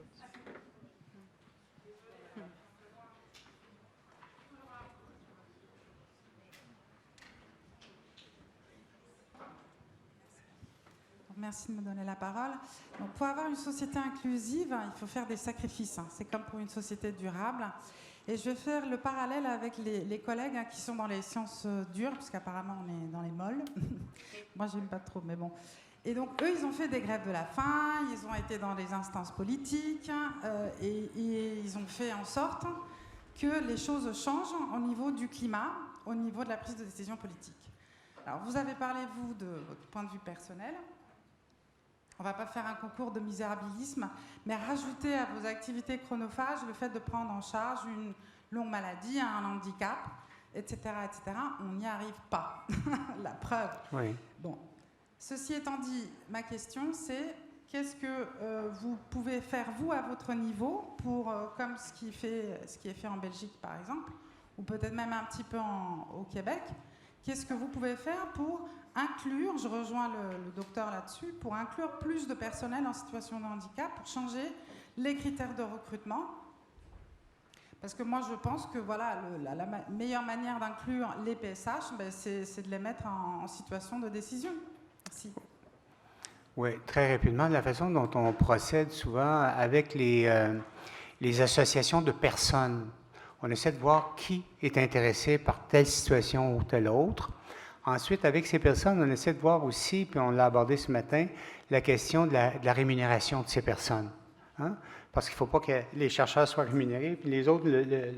Merci de me donner la parole. Donc, pour avoir une société inclusive, il faut faire des sacrifices. C'est comme pour une société durable. Et je vais faire le parallèle avec les collègues qui sont dans les sciences dures, parce qu'apparemment on est dans les molles. Moi, j'aime pas trop, mais bon. Et donc, eux, ils ont fait des grèves de la faim, ils ont été dans les instances politiques, et ils ont fait en sorte que les choses changent au niveau du climat, au niveau de la prise de décision politique. Alors, vous avez parlé, vous, de votre point de vue personnel. On ne va pas faire un concours de misérabilisme, mais rajouter à vos activités chronophages le fait de prendre en charge une longue maladie, un handicap, etc., etc. On n'y arrive pas. La preuve. Oui. Bon. Ceci étant dit, ma question, c'est qu'est-ce que vous pouvez faire, vous, à votre niveau, pour, comme ce qui est fait en Belgique, par exemple, ou peut-être même un petit peu au Québec, qu'est-ce que vous pouvez faire pour inclure, je rejoins le docteur là-dessus, pour inclure plus de personnel en situation de handicap, pour changer les critères de recrutement? Parce que moi, je pense que voilà, la meilleure manière d'inclure les PSH, ben, c'est de les mettre en situation de décision. Merci. Oui, très rapidement, de la façon dont on procède souvent avec les associations de personnes. On essaie de voir qui est intéressé par telle situation ou telle autre. Ensuite, avec ces personnes, on essaie de voir aussi, puis on l'a abordé ce matin, la question de la rémunération de ces personnes. Hein? Parce qu'il ne faut pas que les chercheurs soient rémunérés, puis les autres ne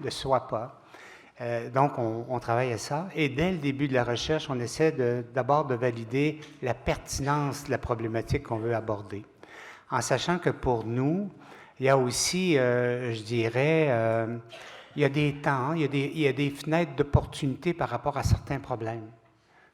le soient pas. Donc, on travaille à ça. Et dès le début de la recherche, on essaie d'abord de valider la pertinence de la problématique qu'on veut aborder. En sachant que pour nous, il y a aussi, je dirais, il y a des temps, il y a des fenêtres d'opportunité par rapport à certains problèmes.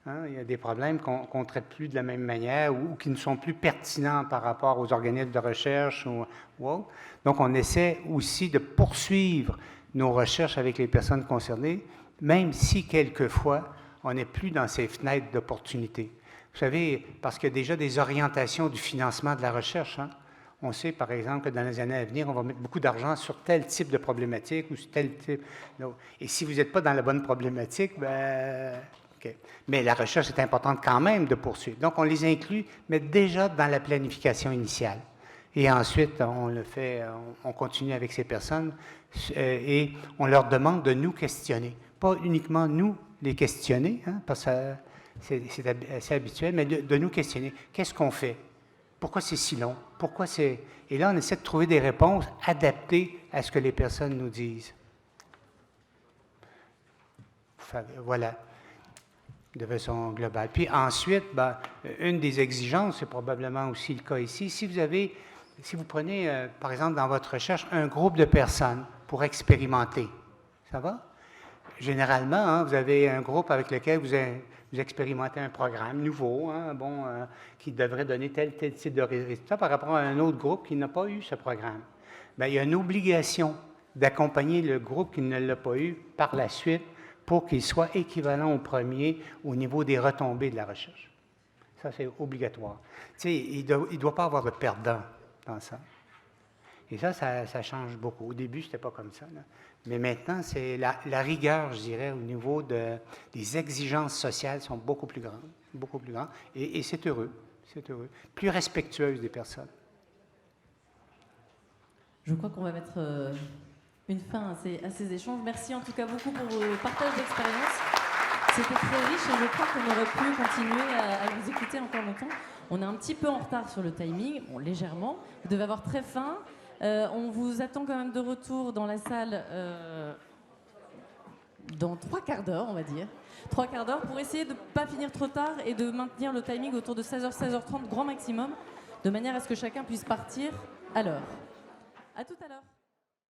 Hein? Il y a des problèmes qu'on ne traite plus de la même manière ou qui ne sont plus pertinents par rapport aux organismes de recherche ou autres. Donc, on essaie aussi de poursuivre nos recherches avec les personnes concernées, même si quelquefois, on n'est plus dans ces fenêtres d'opportunité. Vous savez, parce qu'il y a déjà des orientations du financement de la recherche. Hein? On sait, par exemple, que dans les années à venir, on va mettre beaucoup d'argent sur tel type de problématique ou sur tel type. Et si vous n'êtes pas dans la bonne problématique, ben, okay. Mais la recherche est importante quand même de poursuivre. Donc, on les inclut, mais déjà dans la planification initiale. Et ensuite, on le fait, on continue avec ces personnes et on leur demande de nous questionner. Pas uniquement nous les questionner, hein, parce que c'est assez habituel, mais de nous questionner. Qu'est-ce qu'on fait? Pourquoi c'est si long? Pourquoi c'est... Et là, on essaie de trouver des réponses adaptées à ce que les personnes nous disent. Voilà, de façon globale. Puis ensuite, ben, une des exigences, c'est probablement aussi le cas ici, si vous prenez, par exemple, dans votre recherche, un groupe de personnes pour expérimenter, ça va? Généralement, hein, vous avez un groupe avec lequel vous expérimentez un programme nouveau, hein, qui devrait donner tel type de résultat par rapport à un autre groupe qui n'a pas eu ce programme. Bien, il y a une obligation d'accompagner le groupe qui ne l'a pas eu par la suite pour qu'il soit équivalent au premier au niveau des retombées de la recherche. Ça, c'est obligatoire. Tu sais, il ne doit pas avoir de perdant dans ça. Et ça change beaucoup. Au début, ce n'était pas comme ça, là. Mais maintenant, c'est la rigueur, je dirais, au niveau des exigences sociales sont beaucoup plus grandes. Beaucoup plus grandes. Et c'est heureux. C'est heureux. Plus respectueuse des personnes. Je crois qu'on va mettre une fin à ces échanges. Merci en tout cas beaucoup pour vos partages d'expérience. C'était très riche et je crois qu'on aurait pu continuer à vous écouter encore longtemps. On est un petit peu en retard sur le timing, bon, légèrement. Vous devez avoir très faim. On vous attend quand même de retour dans la salle dans 3 quarts d'heure, on va dire. 3 quarts d'heure pour essayer de ne pas finir trop tard et de maintenir le timing autour de 16h, 16h30, grand maximum, de manière à ce que chacun puisse partir à l'heure. À tout à l'heure.